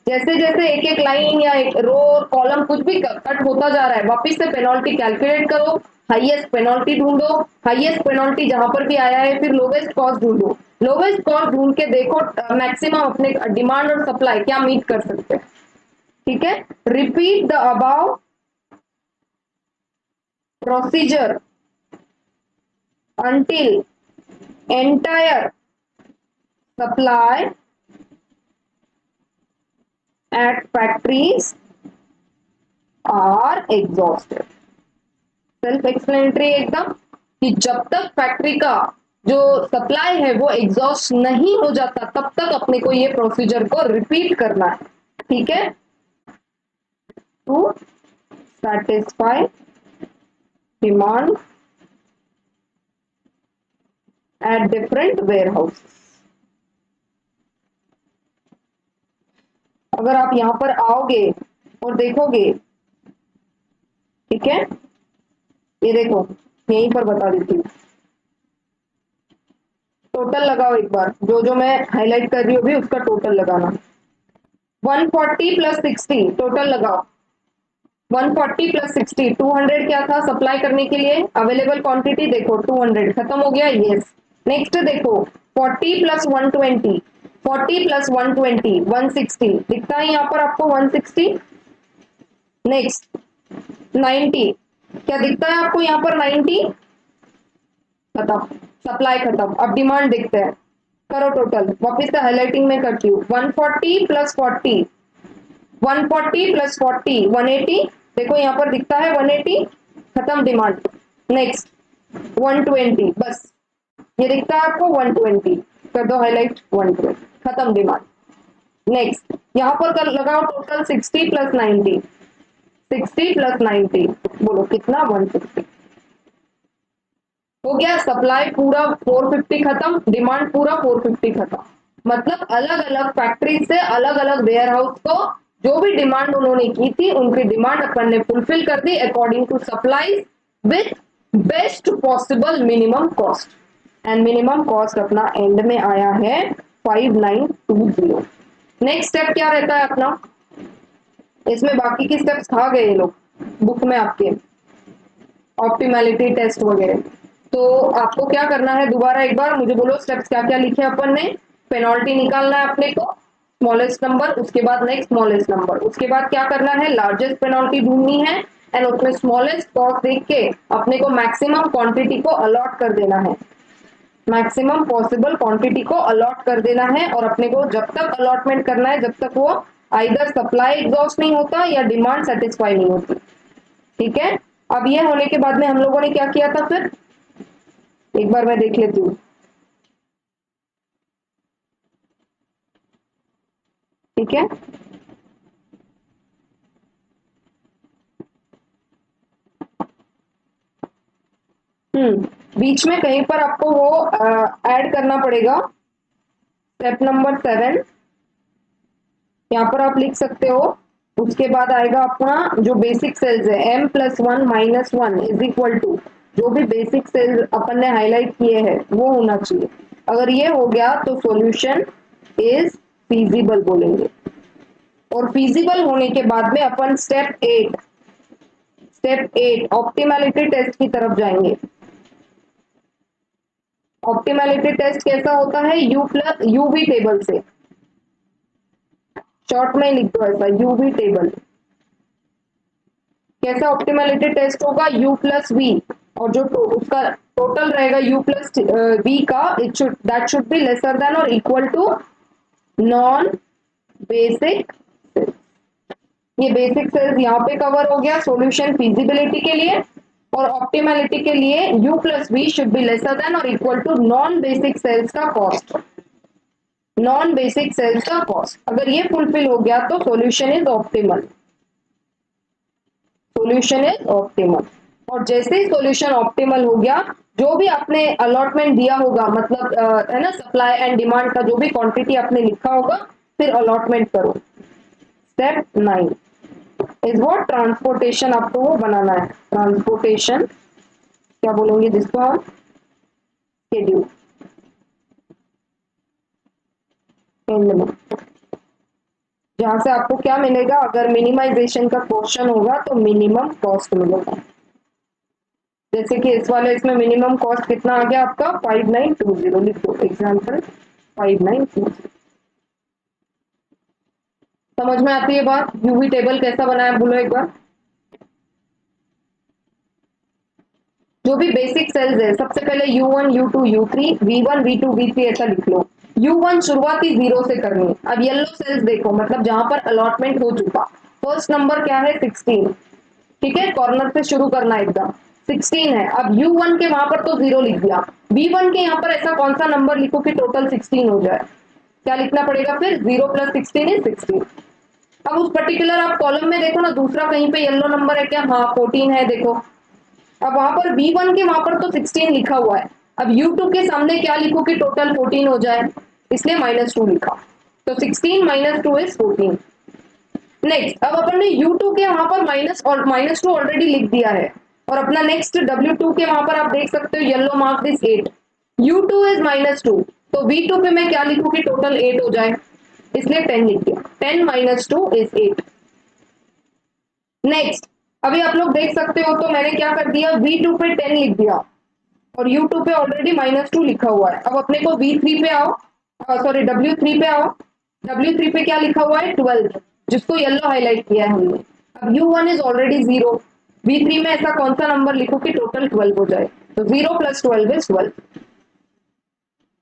जैसे जैसे एक एक लाइन या एक रो और कॉलम कुछ भी कट होता जा रहा है, वापस से पेनल्टी कैलकुलेट करो, हाईएस्ट पेनल्टी ढूंढो, हाईएस्ट पेनल्टी जहां पर भी आया है, फिर लोवेस्ट कॉस्ट ढूंढो, लोवेस्ट कॉस्ट ढूंढ के देखो मैक्सिमम अपने डिमांड और सप्लाई क्या मीट कर सकते हैं। ठीक है, repeat the above procedure until entire supply at factories are exhausted। Self explanatory एकदम, कि जब तक फैक्ट्री का जो सप्लाई है वो एग्जॉस्ट नहीं हो जाता तब तक अपने को ये प्रोसीजर को रिपीट करना है, ठीक है, to satisfy demand at different warehouses। अगर आप यहां पर आओगे और देखोगे, ठीक है, ये देखो यहीं पर बता देती हूँ, टोटल लगाओ एक बार, जो जो मैं हाईलाइट कर रही हूँ अभी उसका टोटल लगाना। 140 प्लस 60 टोटल लगाओ। 140 प्लस 60 200 क्या था सप्लाई करने के लिए, अवेलेबल क्वांटिटी देखो 200 खत्म हो गया, यस। नेक्स्ट देखो 40 प्लस 120, 40 प्लस 120 160 दिखता है यहाँ पर आपको 160। नेक्स्ट 90 क्या दिखता है आपको यहाँ पर 90, खत्म, सप्लाई खत्म। अब डिमांड देखते हैं, करो टोटल, वापिस से हाईलाइटिंग में करती हूँ। 140 प्लस 40 140 प्लस 40 180 देखो यहाँ पर दिखता है 180, खत्म डिमांड। नेक्स्ट 120 बस ये दिखता है आपको 120, कर दो हाईलाइट 120, खत्म डिमांड। नेक्स्ट यहाँ पर कर लगाओ टोटल 60 प्लस 90, 60 प्लस 90 बोलो कितना 150, हो गया सप्लाई पूरा 450 खत्म, डिमांड पूरा 450 खत्म। मतलब अलग अलग फैक्ट्री से अलग अलग वेयर हाउस को जो भी डिमांड उन्होंने की थी उनकी डिमांड अपन ने फुलफिल कर दी according to supply with best possible minimum cost, and minimum cost अपना एंड में आया है 5920। नेक्स्ट स्टेप क्या रहता है अपना, इसमें बाकी की स्टेप्स खा गए ये लोग बुक में आपके, ऑप्टिमैलिटी टेस्ट वगैरह। तो आपको क्या करना है, दोबारा एक बार मुझे बोलो स्टेप्स क्या क्या लिखे अपन ने। पेनल्टी निकालना है अपने को, स्मॉलेस्ट नंबर, उसके बाद नेक्स्ट स्मॉलेस्ट नंबर, उसके बाद क्या करना है लार्जेस्ट पेनल्टी ढूंढनी है, एंड उसमें स्मॉलेस्ट कॉस्ट देख के अपने को मैक्सिमम क्वांटिटी को अलॉट कर देना है, मैक्सिमम पॉसिबल क्वांटिटी को अलॉट कर देना है। और अपने को जब तक अलॉटमेंट करना है जब तक वो आइदर सप्लाई एग्जॉस्ट नहीं होता या डिमांड सेटिस्फाई नहीं होती, ठीक है। अब ये होने के बाद में हम लोगों ने क्या किया था फिर, एक बार मैं देख लेती हूँ, ठीक है। बीच में कहीं पर आपको वो ऐड करना पड़ेगा, स्टेप नंबर 7 यहाँ पर आप लिख सकते हो। उसके बाद आएगा अपना जो बेसिक सेल्स है m plus 1 minus 1 is equal to, जो भी बेसिक सेल्स अपन ने हाईलाइट किए हैं वो होना चाहिए। अगर ये हो गया तो सॉल्यूशन इज फीजिबल बोलेंगे, और फीजिबल होने के बाद में अपन स्टेप 8 ऑप्टिमैलिटी टेस्ट की तरफ जाएंगे। ऑप्टिमैलिटी टेस्ट कैसा होता है, यू प्लस यूवी टेबल से, शॉर्ट में लिख दो ऐसा यूवी टेबल। कैसा ऑप्टिमैलिटी टेस्ट होगा, u प्लस वी, और जो उसका टोटल रहेगा u प्लस वी का, it should that should be lesser than और equal to non basic cells. ये बेसिक सेल्स यहाँ पे कवर हो गया सॉल्यूशन फीजिबिलिटी के लिए, और ऑप्टिमैलिटी के लिए u plus we should be lesser than और equal to non basic cells का कॉस्ट, नॉन बेसिक सेल्स का कॉस्ट। अगर ये फुलफिल हो गया तो solution is optimal, solution is optimal. और जैसे ही सॉल्यूशन ऑप्टिमल हो गया, जो भी आपने अलॉटमेंट दिया होगा, मतलब है ना, सप्लाई एंड डिमांड का जो भी क्वांटिटी आपने लिखा होगा, फिर अलॉटमेंट करो। स्टेप 9 इज व्हाट, ट्रांसपोर्टेशन आपको वो बनाना है, ट्रांसपोर्टेशन क्या बोलेंगे जिसको हम, शेड्यूल। जहां से आपको क्या मिलेगा, अगर मिनिमाइजेशन का क्वेश्चन होगा तो मिनिमम कॉस्ट मिलेगा। जैसे कि इस वाले इसमें मिनिमम कॉस्ट कितना आ गया आपका 5920, लिखो एग्जांपल 5920। समझ में आती है बात, यूवी टेबल कैसा बनाया बोलो एक बार। जो भी बेसिक सेल्स है सबसे पहले U1 U2 U3 V1 V2 V3 ऐसा लिख लो। U1 शुरुआती 0 से करनी। अब येलो सेल्स देखो, मतलब जहां पर अलॉटमेंट हो चुका, फर्स्ट नंबर क्या है 16, ठीक है, कॉर्नर से शुरू करना एकदम। 16 है। अब U1 के वहां पर तो 0 लिख दिया, B1 के यहाँ पर ऐसा कौन सा नंबर लिखो कि टोटल 16 हो जाए? क्या लिखना पड़ेगा फिर? 0 प्लस 16 इज 16। अब उस पर्टिकुलर आप कॉलम में देखो ना, दूसरा कहीं पे येलो नंबर है क्या? हाँ 14 है, देखो। अब वहां पर B1 के वहां पर तो 16 लिखा हुआ है, अब U2 के सामने क्या लिखो कि टोटल 14 हो जाए? इसलिए -2 लिखा। तो 16 -2 इज 14। नेक्स्ट, अब अपन ने U2 के वहां पर -2 ऑलरेडी लिख दिया है, और अपना नेक्स्ट W2 के वहां पर आप देख सकते हो yellow mark this 8। U2 is -2, तो V2 पे मैं क्या लिखूं कि टोटल 8 हो जाए? इसलिए 10 लिख दिया। 10 -2 इज 8। नेक्स्ट, अभी आप लोग देख सकते हो, तो मैंने क्या कर दिया, V2 पे 10 लिख दिया और U2 पे ऑलरेडी -2 लिखा हुआ है। अब अपने को V3 पे आओ, सॉरी W3 पे आओ। W3 पे क्या लिखा हुआ है? 12, जिसको येलो हाईलाइट किया है हमने। अब U1 इज ऑलरेडी 0, V3 में ऐसा कौन सा नंबर लिखो कि टोटल 12 हो जाए? तो 0 प्लस 12 इज 12।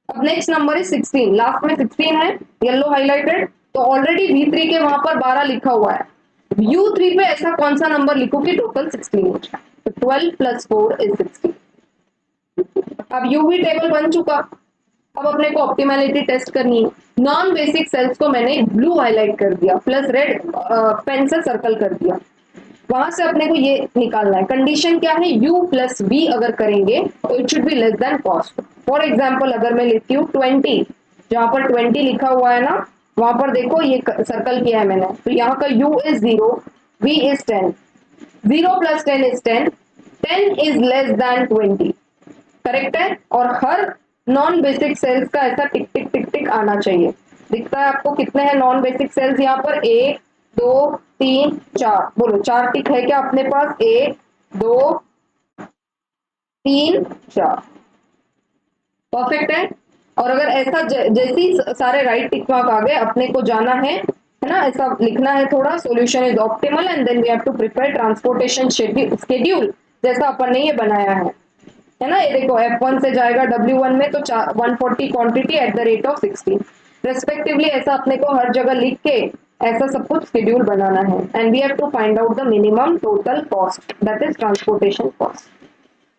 अब नेक्स्ट नंबर इज 16, लास्ट में 16 है येलो हाईलाइटेड, तो ऑलरेडी V3 के वहां पर 12 लिखा हुआ है। U3 पे ऐसा कौन सा नंबर लिखो कि टोटल 16 हो जाए? तो 12 प्लस 4 इज 16। अब यूवी टेबल बन चुका। अब अपने को ऑप्टिमैलिटी टेस्ट करनी है। नॉन बेसिक सेल्स को मैंने ब्लू हाईलाइट कर दिया, प्लस रेड पेन से सर्कल कर दिया। वहां से अपने को ये निकालना है, कंडीशन क्या है? u प्लस बी अगर करेंगे तो it should be less than cost. For example अगर मैं लिखती हूँ 20, जहां पर 20 लिखा हुआ है ना, वहां पर देखो ये सर्कल किया है मैंने, तो यहाँ का u is 0, v is 10, 0 plus 10 is 10, 10 is less than 20। Correct है? और हर नॉन बेसिक सेल्स का ऐसा टिक टिक टिक टिक आना चाहिए। दिखता है आपको कितने हैं नॉन बेसिक सेल्स यहाँ पर? 1 2 3 4, बोलो 4 टिक है क्या अपने पास? 1 2 3 4, परफेक्ट है। और अगर ऐसा जैसे ही सारे राइट टिक मार्क आ गए, अपने को जाना है ना, ऐसा लिखना है थोड़ा, solution is optimal and then we have to prepare transportation schedule, जैसा अपन ने ये बनाया है ना। ये देखो F1 से जाएगा W1 में, तो 140 quantity at the rate of 16 respectively, ऐसा अपने को हर जगह लिख के ऐसा सब कुछ शेड्यूल बनाना है। And we have to find out the minimum total cost, that is transportation cost.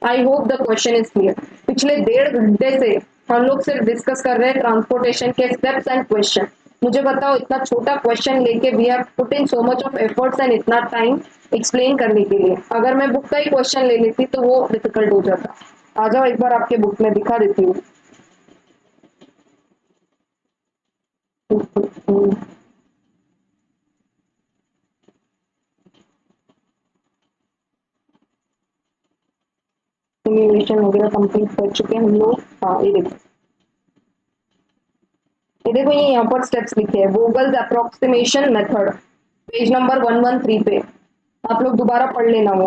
I hope the question is clear. पिछले 1.5 घंटे से हम लोग सिर्फ डिस्कस कर रहे हैं ट्रांसपोर्टेशन के स्टेप्स एंड क्वेश्चन। मुझे बताओ, इतना छोटा क्वेश्चन लेके we have put in so much of efforts and इतना टाइम एक्सप्लेन करने के लिए, अगर मैं बुक का ही क्वेश्चन ले लेती तो वो डिफिकल्ट हो जाता। आ जाओ एक बार आपके बुक में दिखा देती हूँ। सिमुलेशन वगैरह कंप्लीट कर चुके हैं हम लोग। हाँ ये देखो ये यहाँ पर स्टेप्स लिखे हैं, वोगल्स अप्रोक्सीमेशन मेथड, पेज नंबर 113 पे। आप लोग दोबारा पढ़ लेना वो।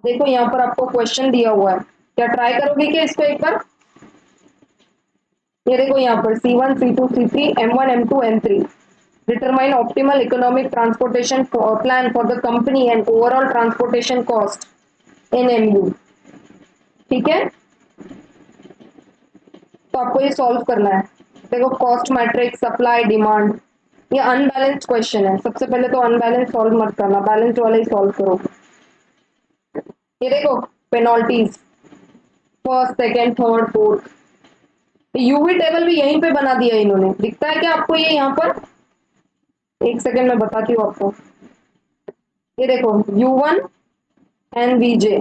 देखो यहाँ पर आपको क्वेश्चन दिया हुआ है, क्या ट्राई करोगे क्या इसको एक बार? ये देखो यहाँ पर C1 C2 C3 M1 M2 M3, determine optimal economic transportation plan for the company and overall transportation cost in MU। ठीक है, तो आपको ये सॉल्व करना है। देखो कॉस्ट मैट्रिक्स, सप्लाई डिमांड, ये अनबैलेंस्ड क्वेश्चन है। सबसे पहले तो अनबैलेंस सॉल्व मत करना, बैलेंस्ड वाला ही सॉल्व करो। ये देखो penalties, first second third fourth, UV table भी यहीं पे बना दिया इन्होंने, दिखता है क्या आपको ये यहाँ पर? एक सेकेंड में बताती हूँ आपको। ये देखो U1 एंड VJ,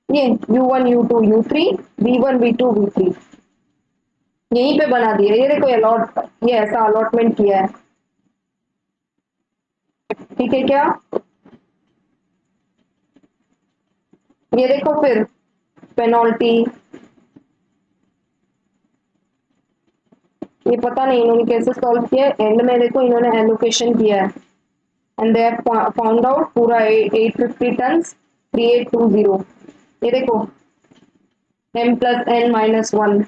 ये U1 U2 U3 V1 V2 V3 यहीं पे बना दिया। ये देखो अलॉट, ये ऐसा अलॉटमेंट किया है। ठीक है क्या? ये देखो फिर पेनल्टी, ये पता नहीं इन्होंने कैसे सॉल्व किया है। एंड में देखो इन्होंने एलोकेशन किया है and they have found out पूरा 850 टन 3820। ये देखो m plus n minus 1,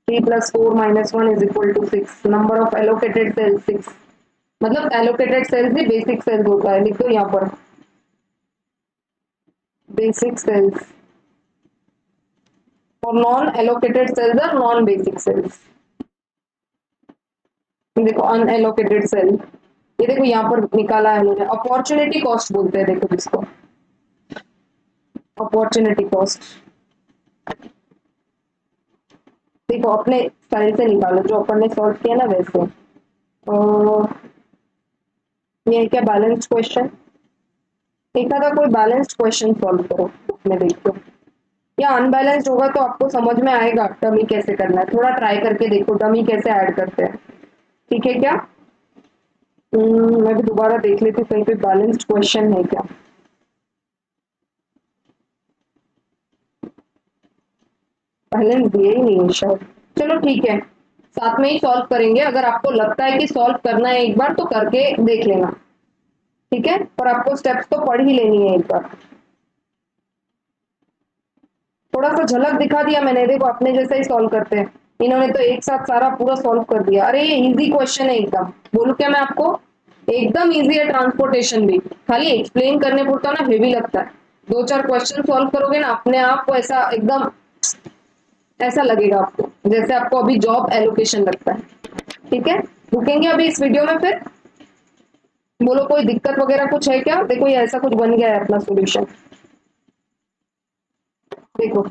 3 plus 4 minus 1 is equal to 6, number of allocated cells 6। मतलब allocated cells भी बेसिक सेल्स होता है, लिख दो यहाँ पर बेसिक सेल्स, और non allocated cells are non basic cells. देखो अनएलोकेटेड सेल, ये देखो यहाँ पर निकाला है उन्होंने, अपॉर्चुनिटी कॉस्ट बोलते हैं देखो इसको। अपॉर्चुनिटी कॉस्ट देखो अपने स्टाइल से निकालो, जो अपन ने सॉल्व किया ना वैसे। तो ये क्या बैलेंस्ड क्वेश्चन, एक आधा कोई बैलेंस्ड क्वेश्चन सॉल्व करो उसमें देखो, या अनबैलेंस्ड होगा तो आपको समझ में आएगा डमी कैसे करना है, थोड़ा ट्राई करके देखो डमी कैसे ऐड करते हैं। ठीक है क्या? मैं भी दोबारा देख लेती हूँ कहीं पे बैलेंस्ड क्वेश्चन है क्या। बैलेंस दिए ही नहीं है शायद। चलो ठीक है, साथ में ही सॉल्व करेंगे, अगर आपको लगता है कि सॉल्व करना है एक बार तो करके देख लेना। ठीक है, पर आपको स्टेप्स तो पढ़ ही लेनी है एक बार। थोड़ा सा झलक दिखा दिया मैंने, देखो अपने जैसा ही सॉल्व करते हैं। इन्होंने तो एक साथ सारा पूरा सॉल्व कर दिया। अरे ये इजी क्वेश्चन है एकदम, बोलू क्या मैं आपको, एकदम इजी है। ट्रांसपोर्टेशन भी खाली एक्सप्लेन करने पुरता ना हेवी लगता है, दो चार क्वेश्चन सॉल्व करोगे ना अपने आप को ऐसा एकदम ऐसा लगेगा आपको जैसे आपको अभी जॉब एलोकेशन लगता है। ठीक है, रुकेंगे अभी इस वीडियो में फिर। बोलो कोई दिक्कत वगैरह कुछ है क्या? देखो ये ऐसा कुछ बन गया है अपना सॉल्यूशन। देखो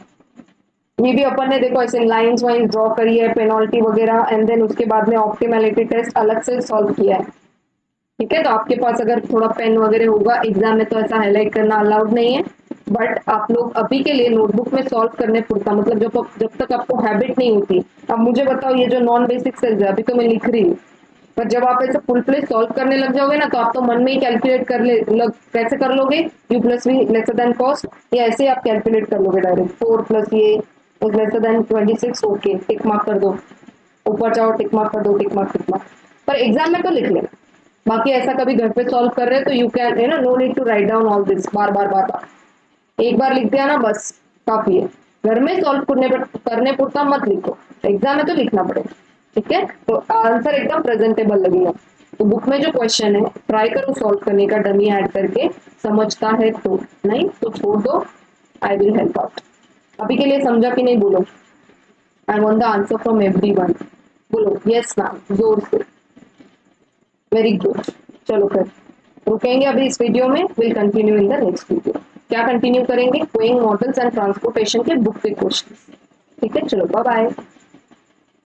ये भी अपन ने देखो ऐसे लाइंस वाइंस ड्रॉ करी है, पेनल्टी वगैरह, एंड देन उसके बाद में ऑप्टिमैलिटी टेस्ट अलग से सॉल्व किया है। ठीक है, तो आपके पास अगर थोड़ा पेन वगैरह होगा एग्जाम में तो ऐसा हाईलाइट करना अलाउड नहीं है, बट आप लोग अभी के लिए नोटबुक में सॉल्व करने पुरता, मतलब जब तक आपको हैबिट नहीं होती। अब मुझे बताओ ये जो नॉन बेसिक सेल्स है अभी तो मैं लिख रही हूँ, पर जब आप ऐसे फुल प्लेस सॉल्व करने लग जाओगे ना तो आप तो मन में ही कैलकुलेट कर ले कैसे कर लोगे, u plus v lesser than cost, या ऐसे आप कैलकुलेट कर लोगे डायरेक्ट 4 प्लस ये is lesser than 26। Okay tick mark कर दो, ऊपर जाओ टिक मार्क कर दो, टिक मार्क टिक मार्क। पर एग्जाम में तो लिख लेना, बाकी ऐसा कभी घर पे सॉल्व कर रहे हैं तो you can you know no need to write down all this बार बार बार बार, एक बार लिख दिया ना बस काफी है। घर में सॉल्व करने पुरता मत लिखो, एग्जाम में तो लिखना पड़ेगा। ठीक है, तो आंसर एकदम प्रेजेंटेबल लगेगा। तो बुक में जो क्वेश्चन है ट्राई करो सॉल्व करने का डमी ऐड करके, समझता है तो, नहीं तो छोड़ दो, आई विल हेल्प आउट। अभी के लिए समझा कि नहीं बोलो, I want the answer from everyone. बोलो यस मैम जोर से, वेरी गुड। चलो फिर रुकेंगे अभी इस वीडियो में, will continue in the next video. क्या कंटिन्यू करेंगे? गोइंग मॉडल्स एंड ट्रांसपोर्टेशन के बुक के क्वेश्चन। ठीक है, चलो बाय बाय।